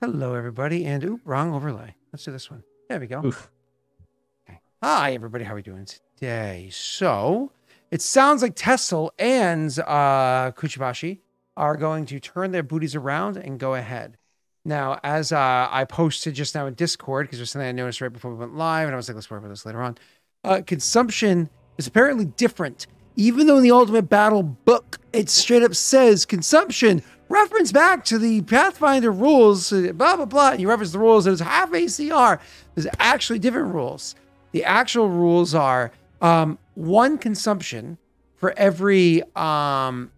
Hello, everybody, and oop, wrong overlay. Let's do this one. There we go. Oof. Okay. Hi, everybody. How are we doing today? So, it sounds like Tessel and Kuchibashi are going to turn their booties around and go ahead. Now, as I posted just now in Discord, because there's something I noticed right before we went live, and I was like, let's work about this later on. Consumption is apparently different. Even though in the Ultimate Battle book, it straight up says consumption, reference back to the Pathfinder rules, blah, blah, blah. And you reference the rules, and it's half ACR. There's actually different rules. The actual rules are 1 consumption for every 25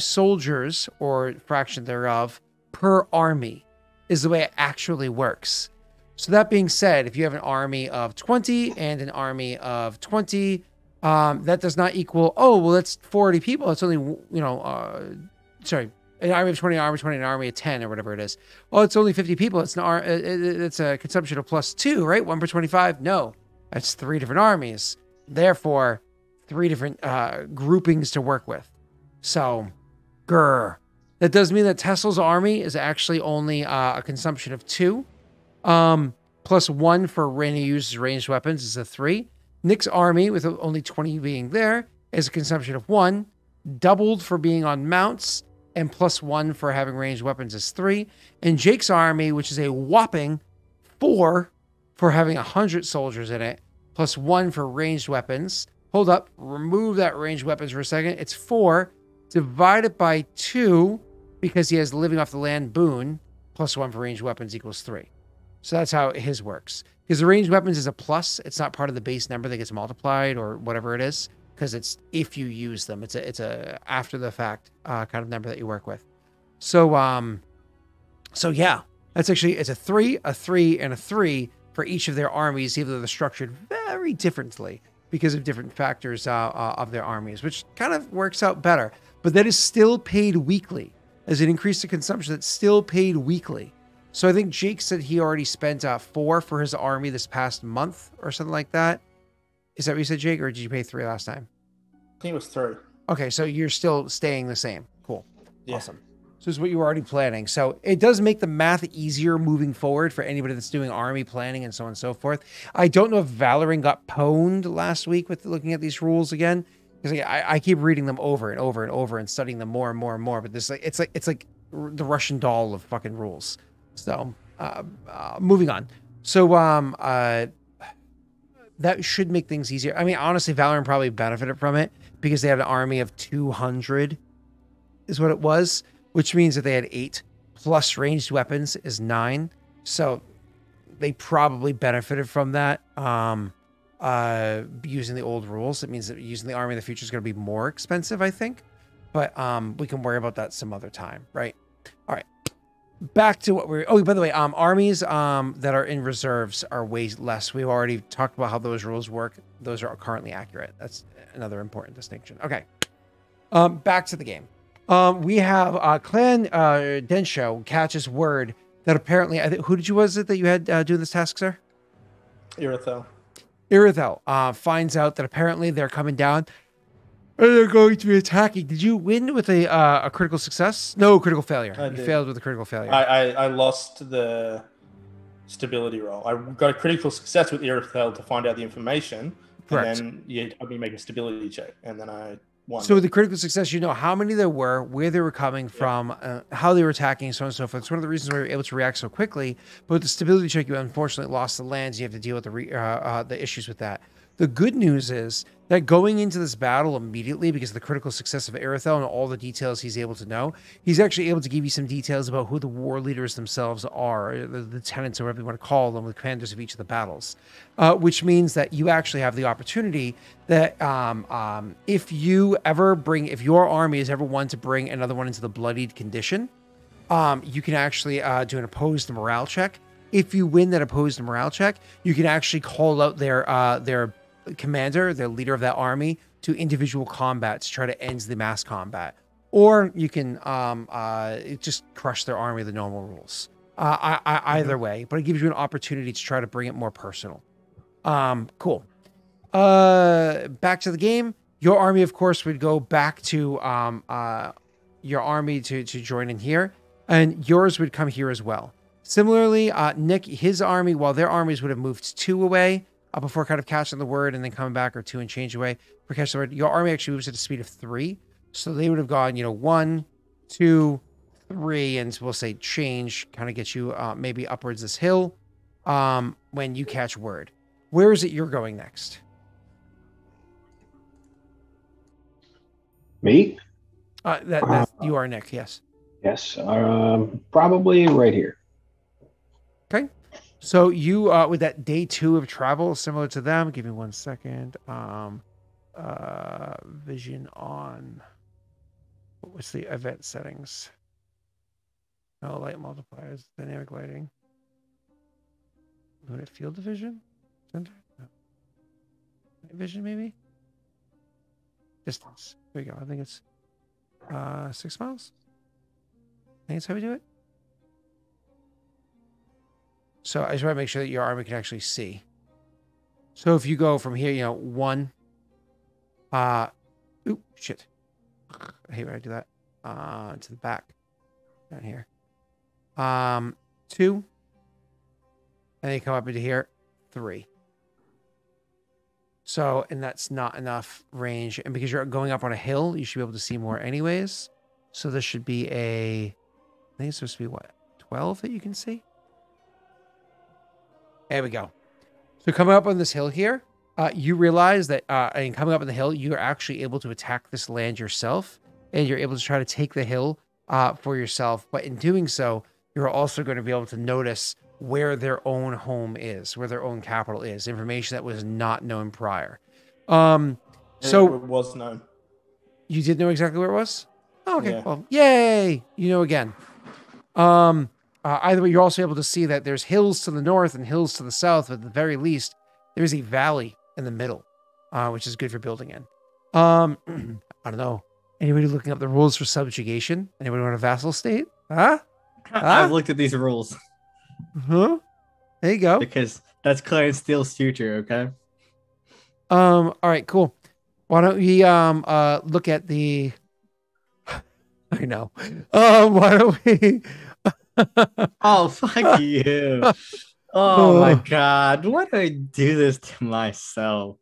soldiers, or fraction thereof, per army is the way it actually works. So that being said, if you have an army of 20 and an army of 20, that does not equal, oh, well, that's 40 people. It's only, sorry, an army of 20, an army of 10, or whatever it is. Oh, it's only 50 people. It's a consumption of +2, right? 1 per 25. No, that's 3 different armies. Therefore, 3 different groupings to work with. So, grr. That does mean that Tessel's army is actually only a consumption of 2. +1 for when he uses ranged weapons is a 3. Nick's army, with only 20 being there, is a consumption of 1. Doubled for being on mounts, and +1 for having ranged weapons is 3. And Jake's army, which is a whopping 4 for having 100 soldiers in it, +1 for ranged weapons. Hold up, remove that ranged weapons for a second. It's 4 divided by 2, because he has living off the land boon, +1 for ranged weapons equals 3. So that's how his works. Because the ranged weapons is a plus. It's not part of the base number that gets multiplied or whatever it is. Because it's if you use them. It's a after the fact kind of number that you work with. So yeah. That's actually, it's a 3, a 3, and a 3 for each of their armies, even though they're structured very differently because of different factors of their armies, which kind of works out better. But that is still paid weekly. As it increased the consumption, that's still paid weekly. So I think Jake said he already spent 4 for his army this past month or something like that. Is that what you said, Jake, or did you pay 3 last time? I think it was 3. Okay, so you're still staying the same. Cool. Yeah. Awesome. So this is what you were already planning. So it does make the math easier moving forward for anybody that's doing army planning and so on and so forth. I don't know if Valorant got pwned last week with looking at these rules again, because I keep reading them over and over and over and studying them more and more and more. But this it's like the Russian doll of fucking rules. So moving on. So that should make things easier. I mean, honestly, Valorant probably benefited from it because they had an army of 200 is what it was, which means that they had 8 plus ranged weapons is 9. So they probably benefited from that. Using the old rules. It means that using the army in the future is going to be more expensive, I think. But we can worry about that some other time, right? All right. Back to what we're... Oh, by the way, armies that are in reserves are way less. We've already talked about how those rules work. Those are currently accurate. That's another important distinction. Okay. Back to the game. We have Clan Densho catches word that apparently... was it that you had doing this task, sir? Irithel finds out that apparently they're coming down and they're going to be attacking. Did you win with a critical success? No, critical failure. You failed with a critical failure. I lost the stability roll. I got a critical success with Irithel to find out the information. Correct. And then you had me make a stability check, and then I won. So with the critical success, you know how many there were, where they were coming from, how they were attacking, so on and so forth. It's one of the reasons why we were able to react so quickly. But with the stability check, you unfortunately lost the lands. You have to deal with the issues with that. The good news is that going into this battle immediately, because of the critical success of Irithel and all the details he's able to know, he's actually able to give you some details about who the war leaders themselves are, the lieutenants, or whatever you want to call them, the commanders of each of the battles, which means that you actually have the opportunity that if your army is ever one to bring another one into the bloodied condition, you can actually do an opposed morale check. If you win that opposed morale check, you can actually call out their commander, the leader of that army, to individual combat to try to end the mass combat. Or you can just crush their army with the normal rules. Either way, but it gives you an opportunity to try to bring it more personal. Cool. Back to the game. Your army, of course, would go back to your army to join in here. And yours would come here as well. Similarly, Nick, his army, while their armies would have moved 2 away before kind of catching the word and then coming back, or 2 and change away for catching the word, your army actually moves at a speed of 3. So they would have gone, 1, 2, 3, and we'll say change, kind of get you maybe upwards this hill when you catch word. Where is it you're going next? Me? That's you are Nick, yes. Yes, probably right here. Okay. So you, with that day 2 of travel, similar to them, give me 1 second. Vision on. What's the event settings? No light multipliers, dynamic lighting. Would it field of vision? Center? No. Night vision, maybe? Distance. There we go. I think it's 6 miles. I think that's how we do it. So I just want to make sure that your army can actually see. So if you go from here, 1. Oop, shit. I hate when I do that. To the back. Down here. 2. And then you come up into here. 3. So, and that's not enough range. And because you're going up on a hill, you should be able to see more anyways. So this should be I think it's supposed to be what? 12 that you can see? There we go. So coming up on this hill here, you realize that and coming up on the hill, you're actually able to attack this land yourself. And you're able to try to take the hill for yourself. But in doing so, you're also going to be able to notice where their own home is, where their own capital is. Information that was not known prior. So it was known. You did know exactly where it was? Oh, okay. Yeah. Well, yay! You know again. Either way, you're also able to see that there's hills to the north and hills to the south. But at the very least, there's a valley in the middle, which is good for building in. I don't know. Anybody looking up the rules for subjugation? Anybody want a vassal state? Huh? I've looked at these rules. Huh? There you go. Because that's Clarence Steele's future, okay? All right, cool. Why don't we look at the I know. Why don't we Oh, fuck you. Oh my god. Why do I do this to myself?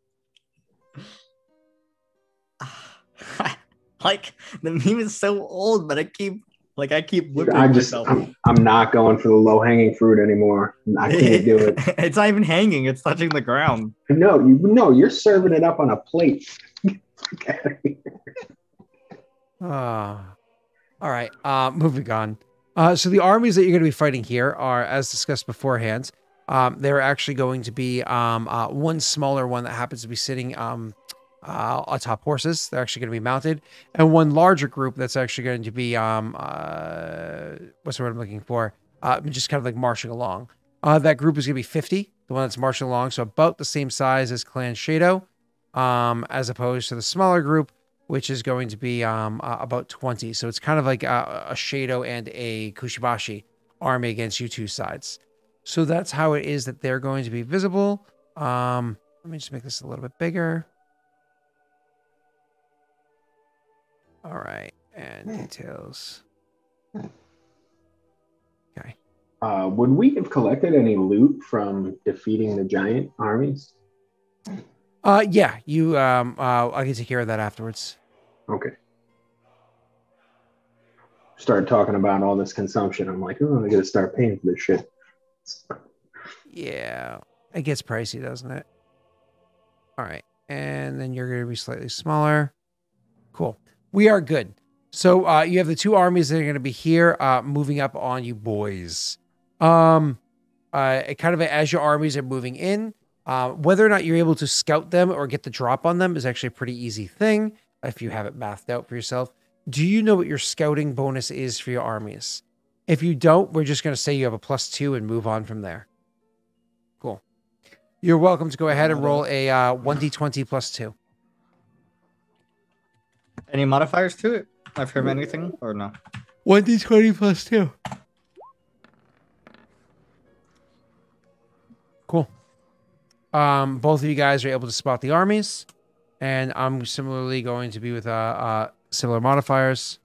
Like, the meme is so old, but I keep whipping myself. I'm not going for the low-hanging fruit anymore. I can't do it. It's not even hanging, it's touching the ground. No, you're serving it up on a plate. All right, moving on. So the armies that you're going to be fighting here are, as discussed beforehand, they're actually going to be one smaller one that happens to be sitting atop horses. They're actually going to be mounted, and one larger group that's actually going to be what's the word I'm looking for? Just kind of like marching along. That group is going to be 50. The one that's marching along, so about the same size as Clan Shadow, as opposed to the smaller group, which is going to be about 20. So it's kind of like a Shadow and a Kushibashi army against you two sides. So that's how it is that they're going to be visible. Let me just make this a little bit bigger. All right, and details. Okay. Would we have collected any loot from defeating the giant armies? Yeah, you. I can take care of that afterwards. Okay. Started talking about all this consumption. I'm like, oh, I gotta start paying for this shit. Yeah, it gets pricey, doesn't it? All right, and then you're going to be slightly smaller. Cool. We are good. So you have the two armies that are going to be here, moving up on you boys. Kind of as your armies are moving in, whether or not you're able to scout them or get the drop on them is actually a pretty easy thing if you have it mathed out for yourself. Do you know what your scouting bonus is for your armies? If you don't, we're just going to say you have a +2 and move on from there. Cool. You're welcome to go ahead and roll a 1d20 +2. Any modifiers to it? I've heard anything or no? 1d20 +2. Cool. Both of you guys are able to spot the armies, and I'm similarly going to be with similar modifiers.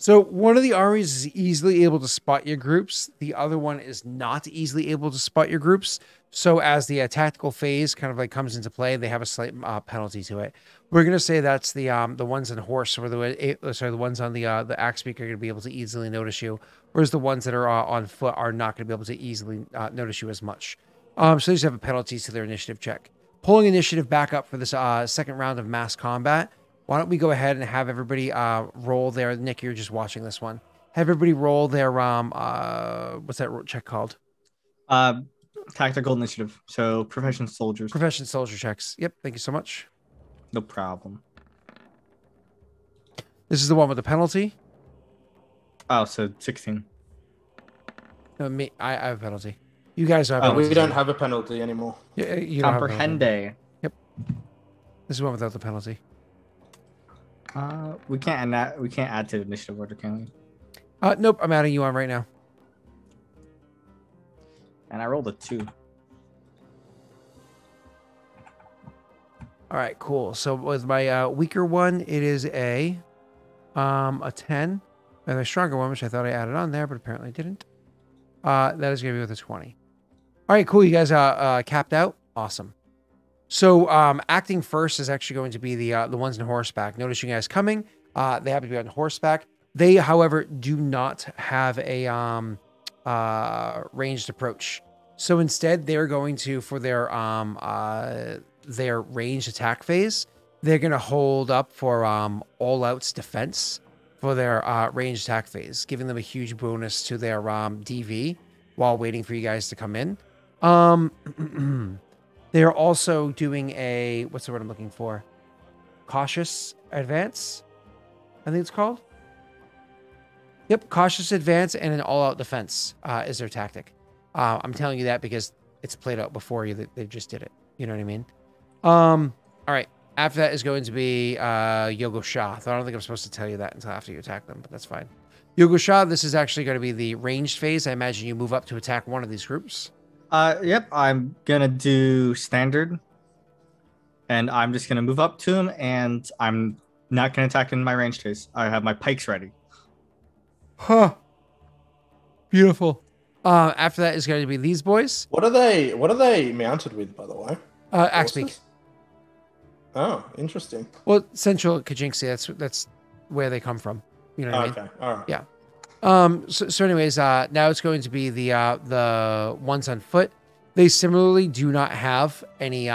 So one of the armies is easily able to spot your groups. The other one is not easily able to spot your groups. So as the tactical phase kind of like comes into play, they have a slight penalty to it. We're gonna say that's the ones on horse or the ones on the axe speaker are gonna be able to easily notice you, whereas the ones that are on foot are not gonna be able to easily notice you as much. So they just have a penalty to their initiative check. Pulling initiative back up for this second round of mass combat. Why don't we go ahead and have everybody roll their... Nick, you're just watching this one. Have everybody roll their... what's that check called? Tactical initiative. So profession soldiers. Profession soldier checks. Yep, thank you so much. No problem. This is the one with the penalty. Oh, so 16. No, me, I have a penalty. You guys have we don't have a penalty anymore. Yeah, you don't have a penalty. Comprehende. Yep. This is one without the penalty. We can't add to the initiative order, can we? Nope, I'm adding you on right now. And I rolled a 2. All right, cool. So with my weaker one, it is a 10, and a stronger one, which I thought I added on there, but apparently didn't. That is going to be with a 20. All right, cool. You guys capped out. Awesome. So acting first is actually going to be the ones on horseback. Notice you guys coming. They happen to be on horseback. They, however, do not have a ranged approach. So instead, they're going to, for their ranged attack phase, they're going to hold up for all-outs defense for their ranged attack phase, giving them a huge bonus to their DV while waiting for you guys to come in. They're also doing a, what's the word I'm looking for? Cautious advance, I think it's called. Yep, cautious advance and an all-out defense is their tactic. I'm telling you that because it's played out before you. They just did it. You know what I mean? All right. After that is going to be Yogo Shah. I don't think I'm supposed to tell you that until after you attack them, but that's fine. Yogo Shah, this is actually going to be the ranged phase. I imagine you move up to attack one of these groups. Yep, I'm gonna do standard, and I'm just gonna move up to him, and I'm not gonna attack in my range phase. I have my pikes ready. Huh. Beautiful. After that is going to be these boys. What are they mounted with, by the way? Axebeak. Oh, interesting. Well, Central Kajinksi, that's where they come from. You know what I mean? Okay, all right. Yeah. So anyways, now it's going to be the ones on foot. They similarly do not have any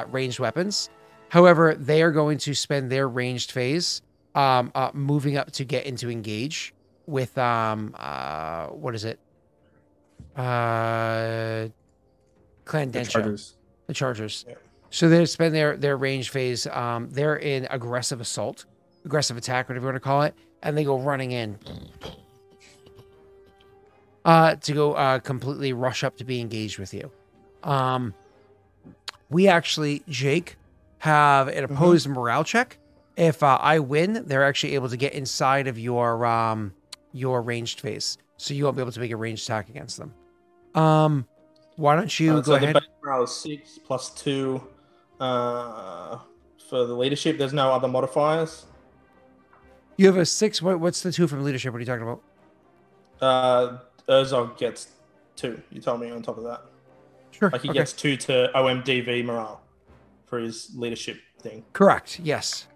ranged weapons. However, they are going to spend their ranged phase moving up to get into engage with what is it? Clan Densho. The Chargers. Yeah. So they spend their range phase. They're in aggressive assault, aggressive attack, whatever you want to call it, and they go running in to go completely rush up to be engaged with you. We actually, Jake, have an opposed morale check. If I win, they're actually able to get inside of your ranged phase, so you won't be able to make a ranged attack against them. Why don't you go ahead? The base morale is 6 plus 2 for the leadership. There's no other modifiers. You have a 6. What's the 2 from leadership? What are you talking about? Urzog gets 2. You told me on top of that. Sure. Like he gets 2 to OMDV morale for his leadership thing. Correct. Yes.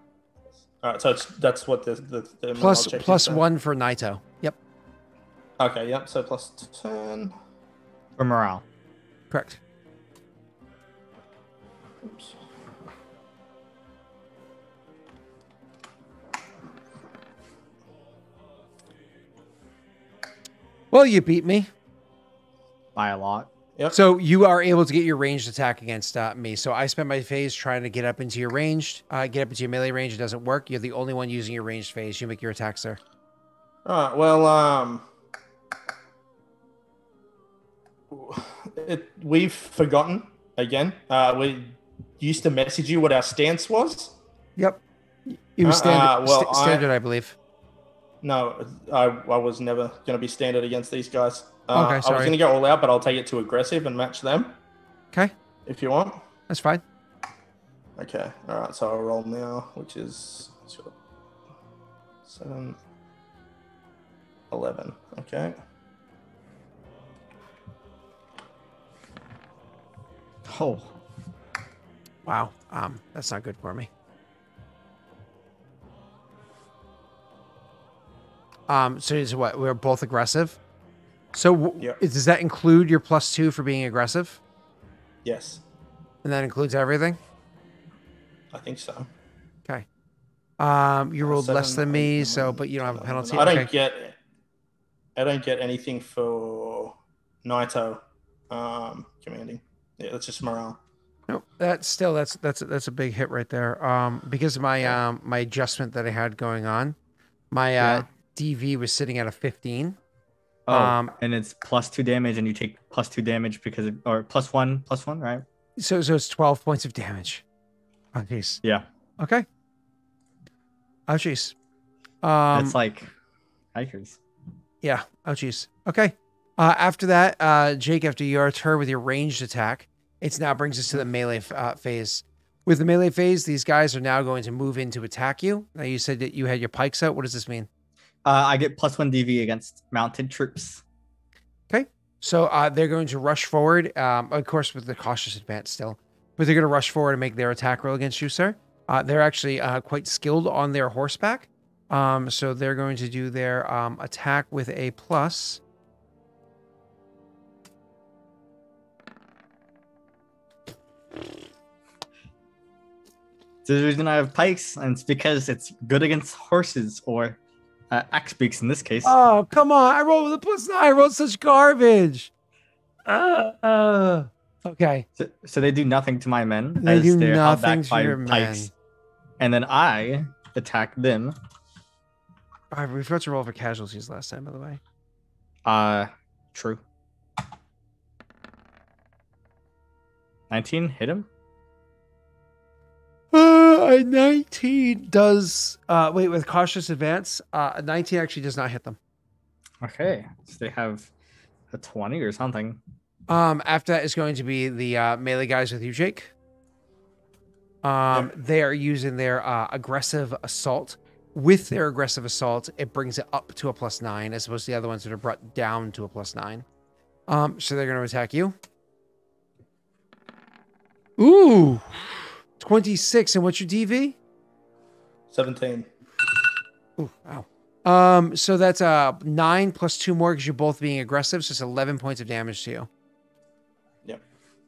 All right. So that's what the plus 1 for Naito. Yep. Okay. Yep. So plus 10 for morale. Correct. Oops. Well, you beat me. By a lot. Yep. So you are able to get your ranged attack against me. So I spend my phase trying to get up into your ranged, get up into your melee range. It doesn't work. You're the only one using your ranged phase. You make your attacks there. All right. Well, we've forgotten again. We used to message you what our stance was. Yep. It was standard, I believe. No, I was never going to be standard against these guys. Okay, sorry. I was going to go all out, but I'll take it to aggressive and match them. Okay. If you want. That's fine. Okay. All right. So I'll roll now, which is 7. 11. Okay. Oh, Wow. That's not good for me. So is what? We're both aggressive. So Yeah. does that include your +2 for being aggressive? Yes, And that includes everything? I think so. Okay. You rolled less 7, than 8, me, 9, so but you don't have a 10, penalty. 11. Okay. I don't get anything for Naito commanding. Yeah, that's just morale. No, that's a big hit right there. Because of my my adjustment that I had going on, my Yeah. DV was sitting at a 15. oh, and it's +2 damage, and you take +2 damage because or +1, right? So it's 12 points of damage. Oh jeez. Yeah. Okay. Oh jeez. That's like hikers. Yeah. Oh jeez. Okay. After that, Jake, after your turn with your ranged attack, it now brings us to the melee phase. With the melee phase, these guys are now going to move in to attack you. Now you said that you had your pikes out. What does this mean? I get +1 DV against mounted troops. Okay. So they're going to rush forward, of course, with the cautious advance still, but they're going to rush forward and make their attack roll against you, sir. They're actually quite skilled on their horseback. So they're going to do their attack with a plus. So the reason I have pikes, and it's because it's good against horses or axe beaks in this case. Oh, come on. I rolled with a +9. I rolled such garbage. Okay. So they do nothing to my men. They do they're held nothing back to by your pikes. men. And then I attack them. We forgot to roll for casualties last time, by the way. True. 19, hit him. 19 does wait with cautious advance. 19 actually does not hit them. Okay, so they have a 20 or something. After that is going to be the melee guys with you, Jake. They are using their aggressive assault. With their aggressive assault, it brings it up to a +9, as opposed to the other ones that are brought down to a +9. So they're going to attack you. Ooh, 26. And what's your DV? 17. Ooh, wow. So that's 9 plus 2 more because you're both being aggressive. So it's 11 points of damage to you. Yep.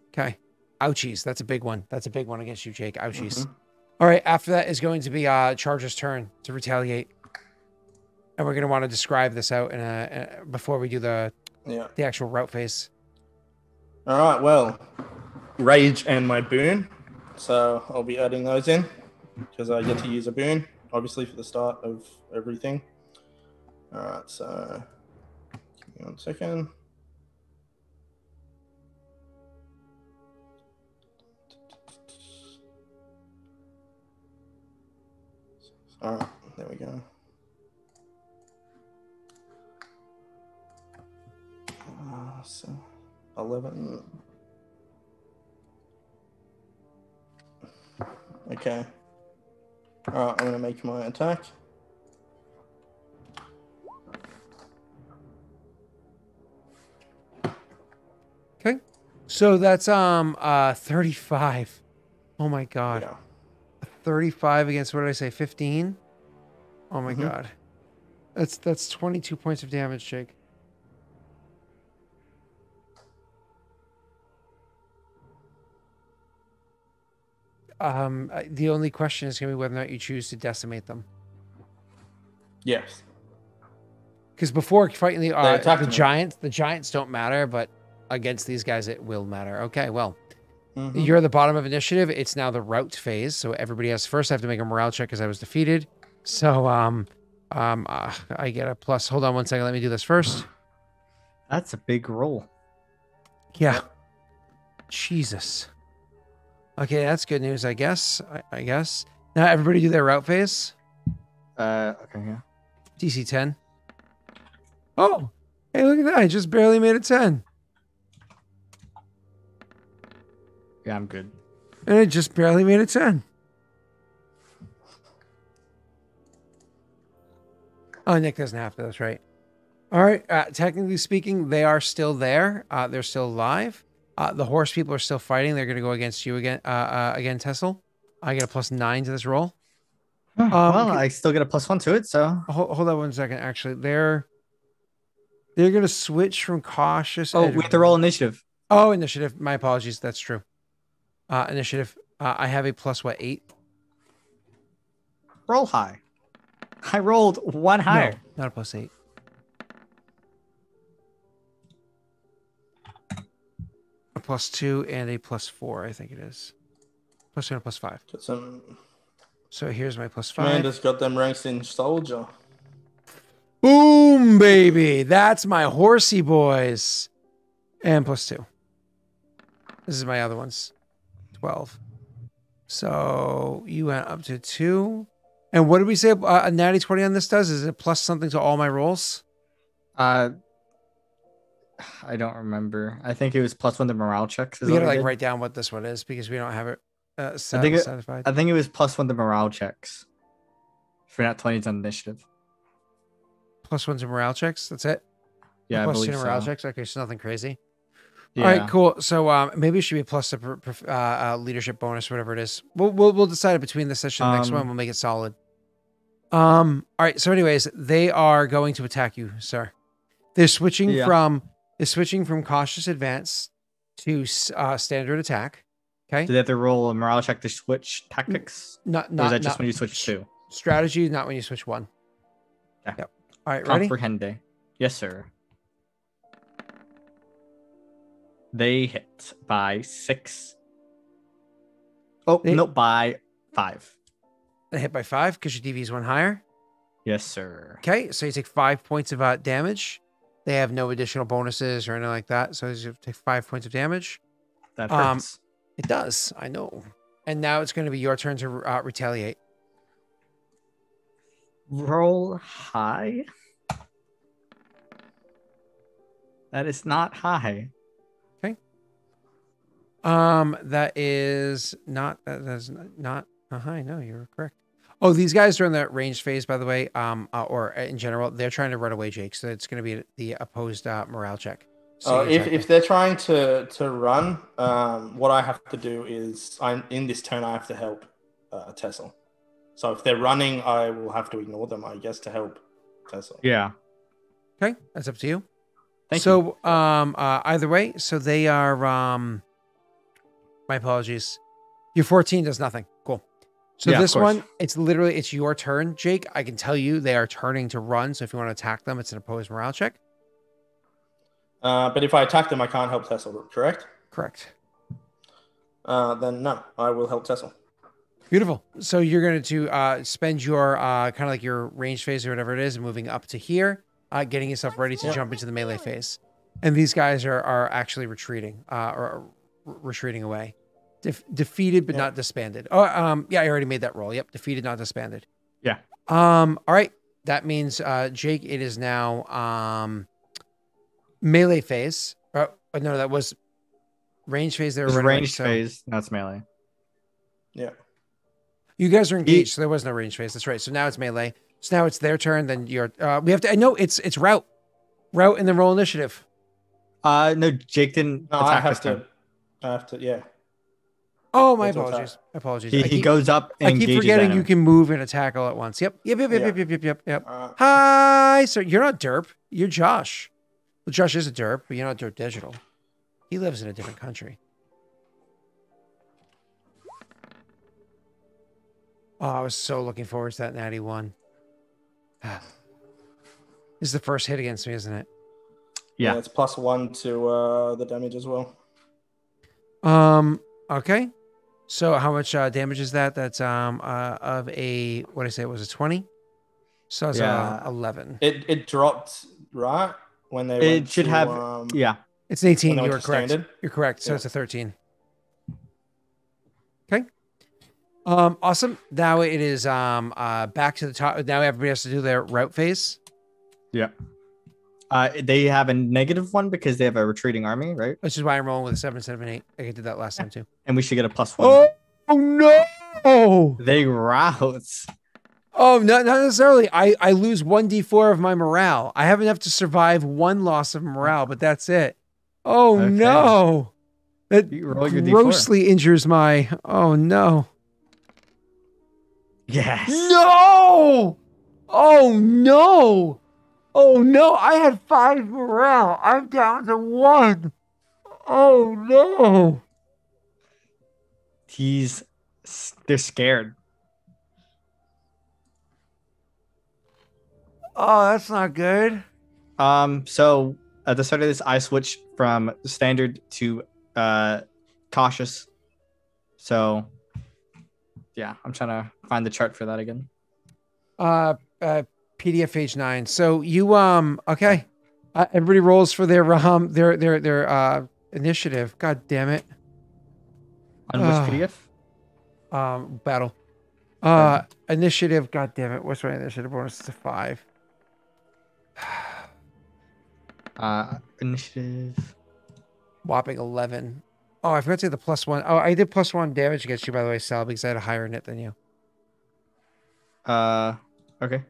Okay. Ouchies. That's a big one. That's a big one against you, Jake. Ouchies. All right. After that is going to be Charger's turn to retaliate. And we're going to want to describe this out before we do the actual route phase. All right. Well, rage and my boon. So I'll be adding those in because I get to use a boon, obviously, for the start of everything. All right. So give me 1 second. All right, there we go. So 11. Okay. All right, I'm gonna make my attack. Okay. So that's 35. Oh my god. Yeah. 35 against, what did I say, 15? Oh my god. That's 22 points of damage, Jake. The only question is going to be whether or not you choose to decimate them. Yes. Because before fighting the me. giants don't matter, but against these guys it will matter. Okay, well, you're at the bottom of initiative. It's now the rout phase, so everybody has first. I have to make a morale check because I was defeated. So I get a plus. Hold on 1 second. Let me do this first. That's a big roll. Yeah. Jesus. Okay, that's good news, I guess. I guess. Now everybody do their route phase. Okay, yeah. DC 10. Oh, hey, look at that. I just barely made a 10. Yeah, I'm good. And I just barely made a 10. Oh, Nick doesn't have to. That's right. All right. Technically speaking, they are still there. They're still alive. The horse people are still fighting. They're going to go against you again. Again, Tessel. I get a +9 to this roll. Well, I still get a +1 to it. So hold on 1 second. Actually, they're going to switch from cautious. we have to roll initiative. Oh, initiative. My apologies. That's true. Initiative. I have a +8? Roll high. I rolled 1 higher. No, not a +8. A +2 and a +4, I think it is. +2 and a +5. Got some. So here's my +5. Commander's got them ranks in soldier. Boom, baby. That's my horsey boys. And +2. This is my other ones. 12. So you went up to 2. And what did we say a natty 20 on this does? Is it plus something to all my rolls? I don't remember. I think it was +1 to morale checks. We gotta write down what this one is because we don't have it satisfied. I think it was +1 to morale checks. For nat 20s on initiative. +1 to morale checks. That's it. Yeah, I +2 believe to morale so. checks. Okay, so nothing crazy. Yeah. All right, cool. So maybe it should be plus a leadership bonus, whatever it is. We'll decide it between this session and the next one. We'll make it solid. All right. So, anyways, they are going to attack you, sir. They're switching from cautious advance to standard attack. Okay. Do they have to roll a morale check to switch tactics? Not or is that just when you switch 2? Strategy, not when you switch 1. Okay. Yep. All right. Ready? Comprehende. Yes, sir. They hit by 6. Oh, no, by 5. They hit by 5 because your DV is 1 higher. Yes, sir. Okay, so you take 5 points of damage. They have no additional bonuses or anything like that. So you take 5 points of damage. That hurts. It does, I know. And now it's going to be your turn to retaliate. Roll high. That is not high. That is not high. No, you're correct. Oh, these guys are in the ranged phase, by the way. Or in general, they're trying to run away, Jake. So it's going to be the opposed morale check. So if they're trying to run, what I have to do is in this turn I have to help Tessel. So if they're running, I will have to ignore them, I guess, to help Tessel. Yeah. Okay, that's up to you. Thank you. Either way, so they are. My apologies. Your 14 does nothing. Cool. So this one, it's your turn, Jake. I can tell you they are turning to run. So if you want to attack them, it's an opposed morale check. But if I attack them, I can't help Tessel, correct? Correct. Then no, I will help Tessel. Beautiful. So you're going to spend your kind of like your range phase or whatever it is, moving up to here, getting yourself ready to jump into the melee phase. And these guys are actually retreating or retreating away. Defeated but not disbanded. Oh, yeah, I already made that roll. Yep, defeated, not disbanded. Yeah. All right. That means Jake, it is now melee phase. Oh, no, that was range phase. There was range phase. Now it's melee. Yeah. You guys are engaged, so there was no range phase. That's right. So now it's melee. So now it's their turn. Then you're. We have to. I know it's route, and then roll initiative. No, Jake didn't. No, attack I have to. Yeah. Oh, my apologies. Apologies. He goes up and I keep forgetting you can move and attack all at once. Yep. Hi, sir. You're not Derp. You're Josh. Well, Josh is a Derp, but you're not Derp Digital. He lives in a different country. Oh, I was so looking forward to that natty one. This is the first hit against me, isn't it? Yeah, it's +1 to the damage as well. Okay. So how much damage is that? That's of a what did I say? It was a 20. So it's 11. It dropped right when they. It should have. It's an 18. You're correct. Standard. You're correct. So it's a 13. Okay. Awesome. Now it is back to the top. Now everybody has to do their route phase. Yeah. They have a -1 because they have a retreating army, right? Which is why I'm rolling with a 7 instead of an 8. I did that last time too. And we should get a +1. Oh no! They rout. Oh, no, not necessarily. I lose 1d4 of my morale. I have enough to survive one loss of morale, but that's it. Oh, Okay. no. That You roll your D4. grossly injures my... Oh, no. Yes. No! Oh, no. Oh, no. I had 5 morale. I'm down to 1. Oh, no. They're scared. Oh, that's not good. So at the start of this, I switched from standard to cautious. So yeah, I'm trying to find the chart for that again. PDF page 9. So you okay. Everybody rolls for their initiative. God damn it. On which PDF? Battle. Initiative. God damn it. What's my initiative bonus to 5? Initiative. Whopping 11. Oh, I forgot to say the +1. Oh, I did +1 damage against you, by the way, Sal, because I had a higher net than you. Okay.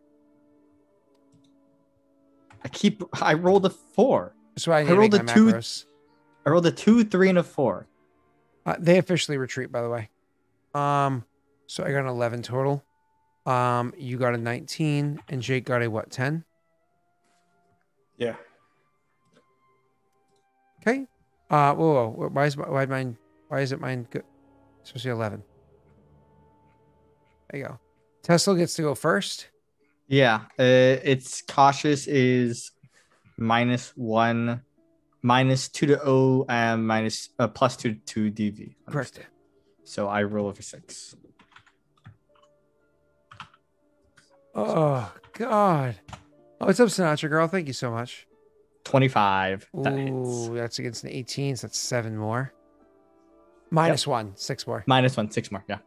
I rolled a 4. That's why I rolled a 2. Macros. I rolled a 2, 3, and a 4. They officially retreat, by the way. So I got an 11 total. You got a 19, and Jake got a what, 10? Yeah. Okay. Whoa. Why is it mine good? It's supposed to be 11. There you go. Tesla gets to go first. Yeah. Its cautious is -1, -2 to O, and +2 to DV. Correct. So I roll over 6. Oh God. Oh, what's up, Sinatra girl? Thank you so much. 25. That hits. Ooh, that's against an 18, so that's 7 more. -1, 6 more. -1, 6 more. Yeah.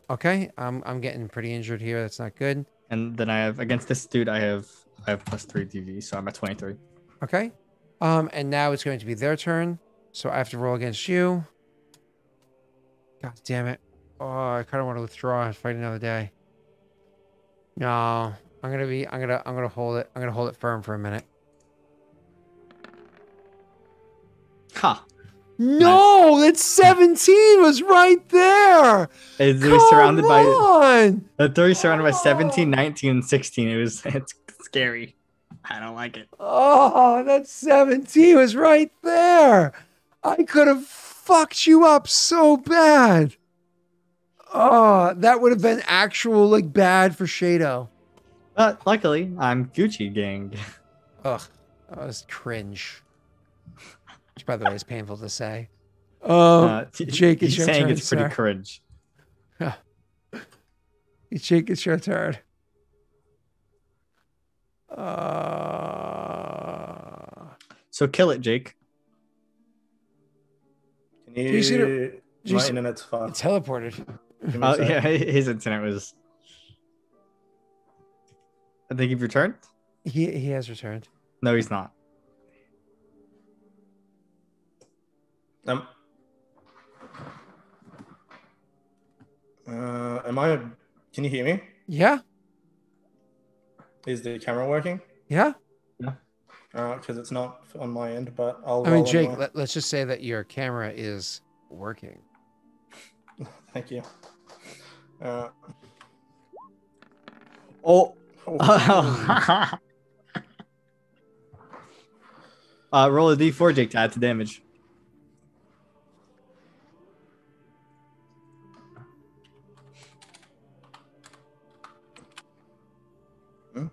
Okay. I'm getting pretty injured here. That's not good. And then I have against this dude, I have +3 DV, so I'm at 23. Okay. And now it's going to be their turn. So I have to roll against you. God damn it. Oh, I kind of want to withdraw and fight another day. No, I'm gonna hold it. I'm gonna hold it firm for a minute. Ha! No, that 17 was right there. It's surrounded by. On. He's surrounded by 17, 19, and 16. It's scary. I don't like it. Oh, that 17 was right there. I could have fucked you up so bad. Oh, that would have been actual like bad for Shado. But luckily, I'm Gucci gang. Ugh, that was cringe. Which, by the way, is painful to say. Jake, it's your turn. It's pretty cringe. Jake, it's your turn. So kill it, Jake. Can you? My internet's It fucked. teleported. Yeah, his internet was. I think you've returned. He has returned. No, he's not. Am I? Can you hear me? Yeah. Is the camera working? Yeah. Because it's not on my end, but I'll. I mean, Jake, anyway. let's just say that your camera is working. Thank you. Oh. Roll a D4, Jake, to add to damage. Hmm?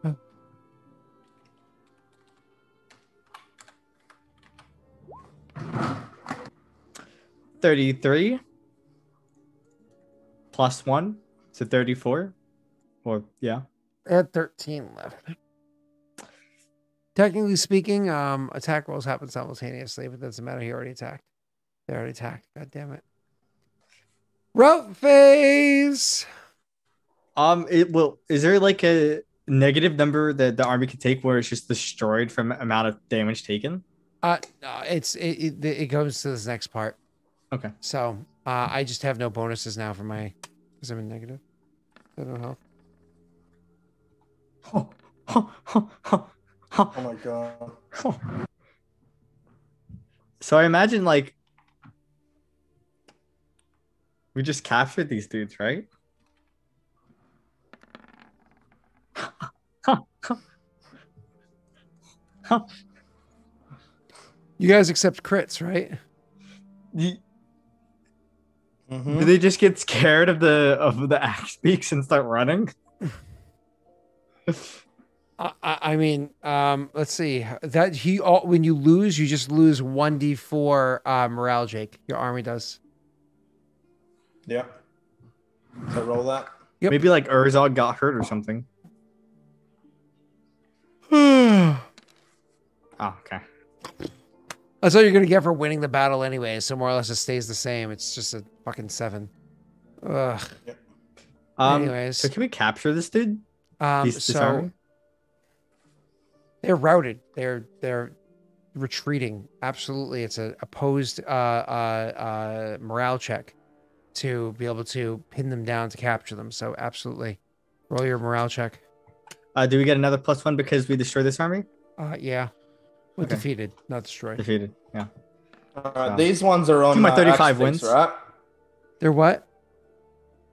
Oh. +3 +1, so 34. Or yeah. I had 13 left. Technically speaking, attack rolls happen simultaneously, but it doesn't matter. He already attacked. They already attacked. God damn it. Route phase. Is there like a negative number that the army can take where it's just destroyed from amount of damage taken? No, it goes to this next part. Okay. So I just have no bonuses now for my because I'm in negative. I don't know Oh my god. So I imagine like we just captured these dudes, right? You guys accept crits, right? Mhm. Do they just get scared of the axe beaks and start running? I mean, let's see. When you lose, you just lose 1d4 morale, Jake. Your army does. Yeah. So roll that. Yep. Maybe like Urzog got hurt or something. That's Oh, okay. all you're gonna get for winning the battle anyway. So more or less, it stays the same. It's just a fucking 7. Ugh. Anyways. So can we capture this dude? This army? They're routed. They're retreating. Absolutely, it's a opposed morale check to be able to pin them down to capture them. So absolutely, roll your morale check. Do we get another +1 because we destroyed this army? Yeah, with Okay. defeated, not destroyed. Defeated. Yeah. These ones are on To my 35 X wins. base, right? They're what?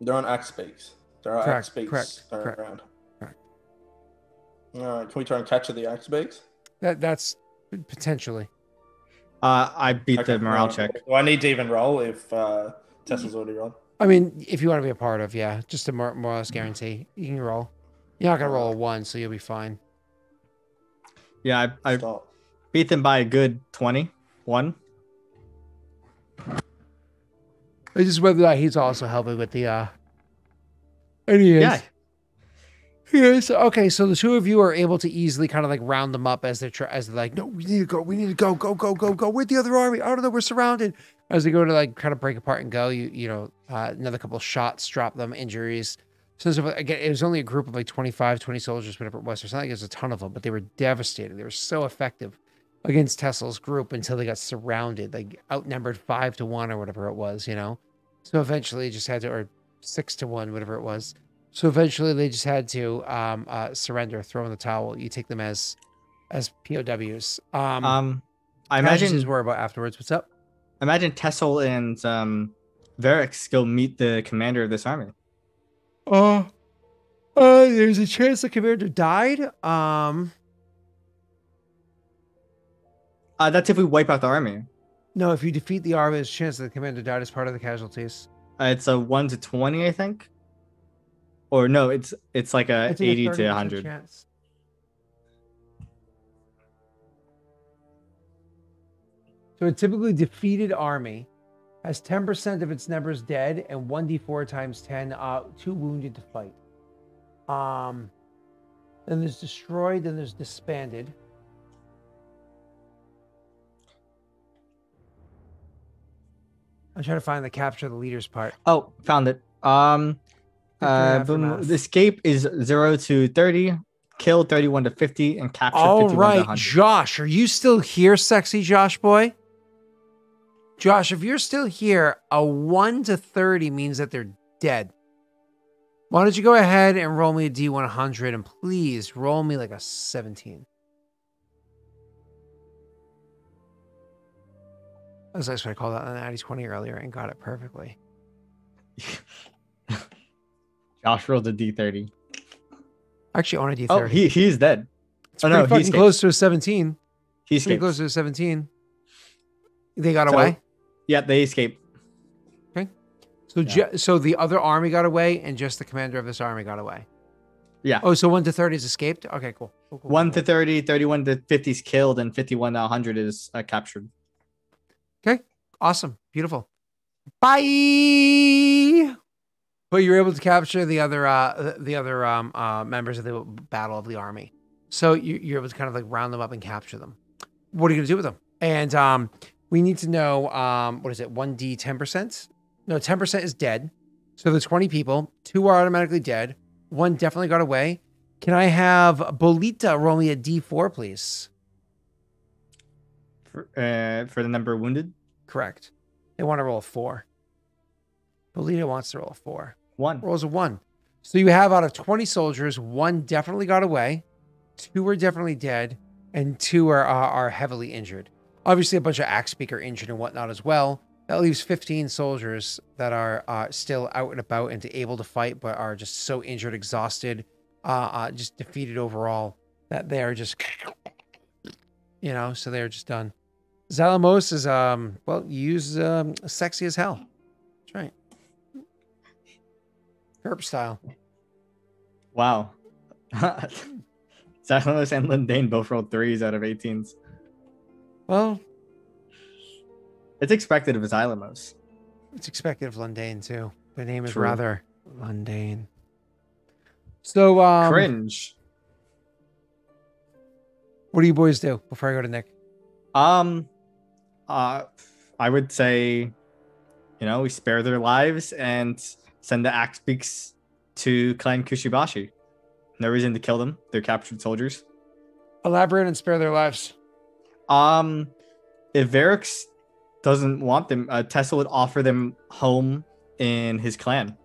They're on X base. They're on Correct, X base. correct, Turn correct. around. Correct. All right. Can we try and capture the X base? That's potentially. I beat Okay, the morale check. Do I need to even roll if Tesla's already rolled? I mean, if you want to be a part of, yeah, just a more or less guarantee, you can roll. You're not gonna roll a 1, so you'll be fine. Yeah, I Stop. beat them by a good 21. It's just whether or not he's also helping with the. And he is. Yeah. Yes. Okay. So the two of you are able to easily kind of like round them up as they're like, no, we need to go. We need to go. Go. Where's the other army? I don't know. We're surrounded. As they go to like kind of break apart and go, another couple of shots drop them, injuries. So again, it was only a group of like 25, 20 soldiers, whatever it was. It's not like it was a ton of them, but they were devastating. They were so effective against Tesla's group until they got surrounded, like outnumbered 5-1 or whatever it was, So eventually just had to, or 6-1, whatever it was. So eventually they just had to surrender, throw in the towel. You take them as POWs. I Casualties imagine were about afterwards. What's up? Imagine Tessel and Varix go meet the commander of this army. There's a chance the commander died. That's if we wipe out the army. No, if you defeat the army, there's a chance that the commander died as part of the casualties. It's a 1 to 20, I think. Or no, it's like a It's like 80 to 30% 100. chance. So a typically defeated army has 10% of its members dead and 1d4 times 10, 2 wounded to fight. Then there's destroyed, then there's disbanded. I'm trying to find the capture the leaders part. Oh, found it. Victory aftermath. The escape is 0 to 30, kill 31 to 50, and capture All 51 to right, 100. Josh, are you still here, sexy Josh boy? Josh, if you're still here, a 1 to 30 means that they're dead. Why don't you go ahead and roll me a D100 and please roll me like a 17. I was actually called that an natty 20 earlier and got it perfectly. Josh rolled a D30. Actually, on a D30. Oh, he's dead. It's oh, pretty no, fucking he's close to a 17. He's Pretty close to a 17. They got So- away. Yeah, they escaped. So, Yeah. so the other army got away, and just the commander of this army got away. Yeah. Oh, so 1 to 30 is escaped. Okay, cool. Cool, cool, 1 cool. to 30, 31 to 50 is killed, and 51 to 100 is captured. Awesome, beautiful. Bye. But you're able to capture the other members of the battle of the army. So you're able to kind of like round them up and capture them. What are you gonna do with them? And we need to know what is it? 1d 10%? No, 10% is dead. So the 20 people, 2 are automatically dead. 1 definitely got away. Can I have Bolita roll me a d4, please? for the number wounded. Correct. They want to roll a 4. Belita wants to roll a 4. 1. Rolls a 1. So you have out of 20 soldiers, 1 definitely got away, 2 are definitely dead, and 2 are heavily injured. Obviously, a bunch of axe speaker injured and whatnot as well. That leaves 15 soldiers that are still out and about and able to fight, but are just so injured, exhausted, just defeated overall that they are just, so they're just done. Zalamos is, sexy as hell. That's right. Herb style. Wow. Zalamos and Lindane both rolled 3s out of 18s. Well, it's expected of Zalamos. It's expected of Lundane too. The name is True. rather mundane. So, Cringe. What do you boys do before I go to Nick? I would say, we spare their lives and send the axe beaks to Clan Kushibashi. No reason to kill them. They're captured soldiers. Elaborate and spare their lives. If Varix doesn't want them, Tessa would offer them home in his clan.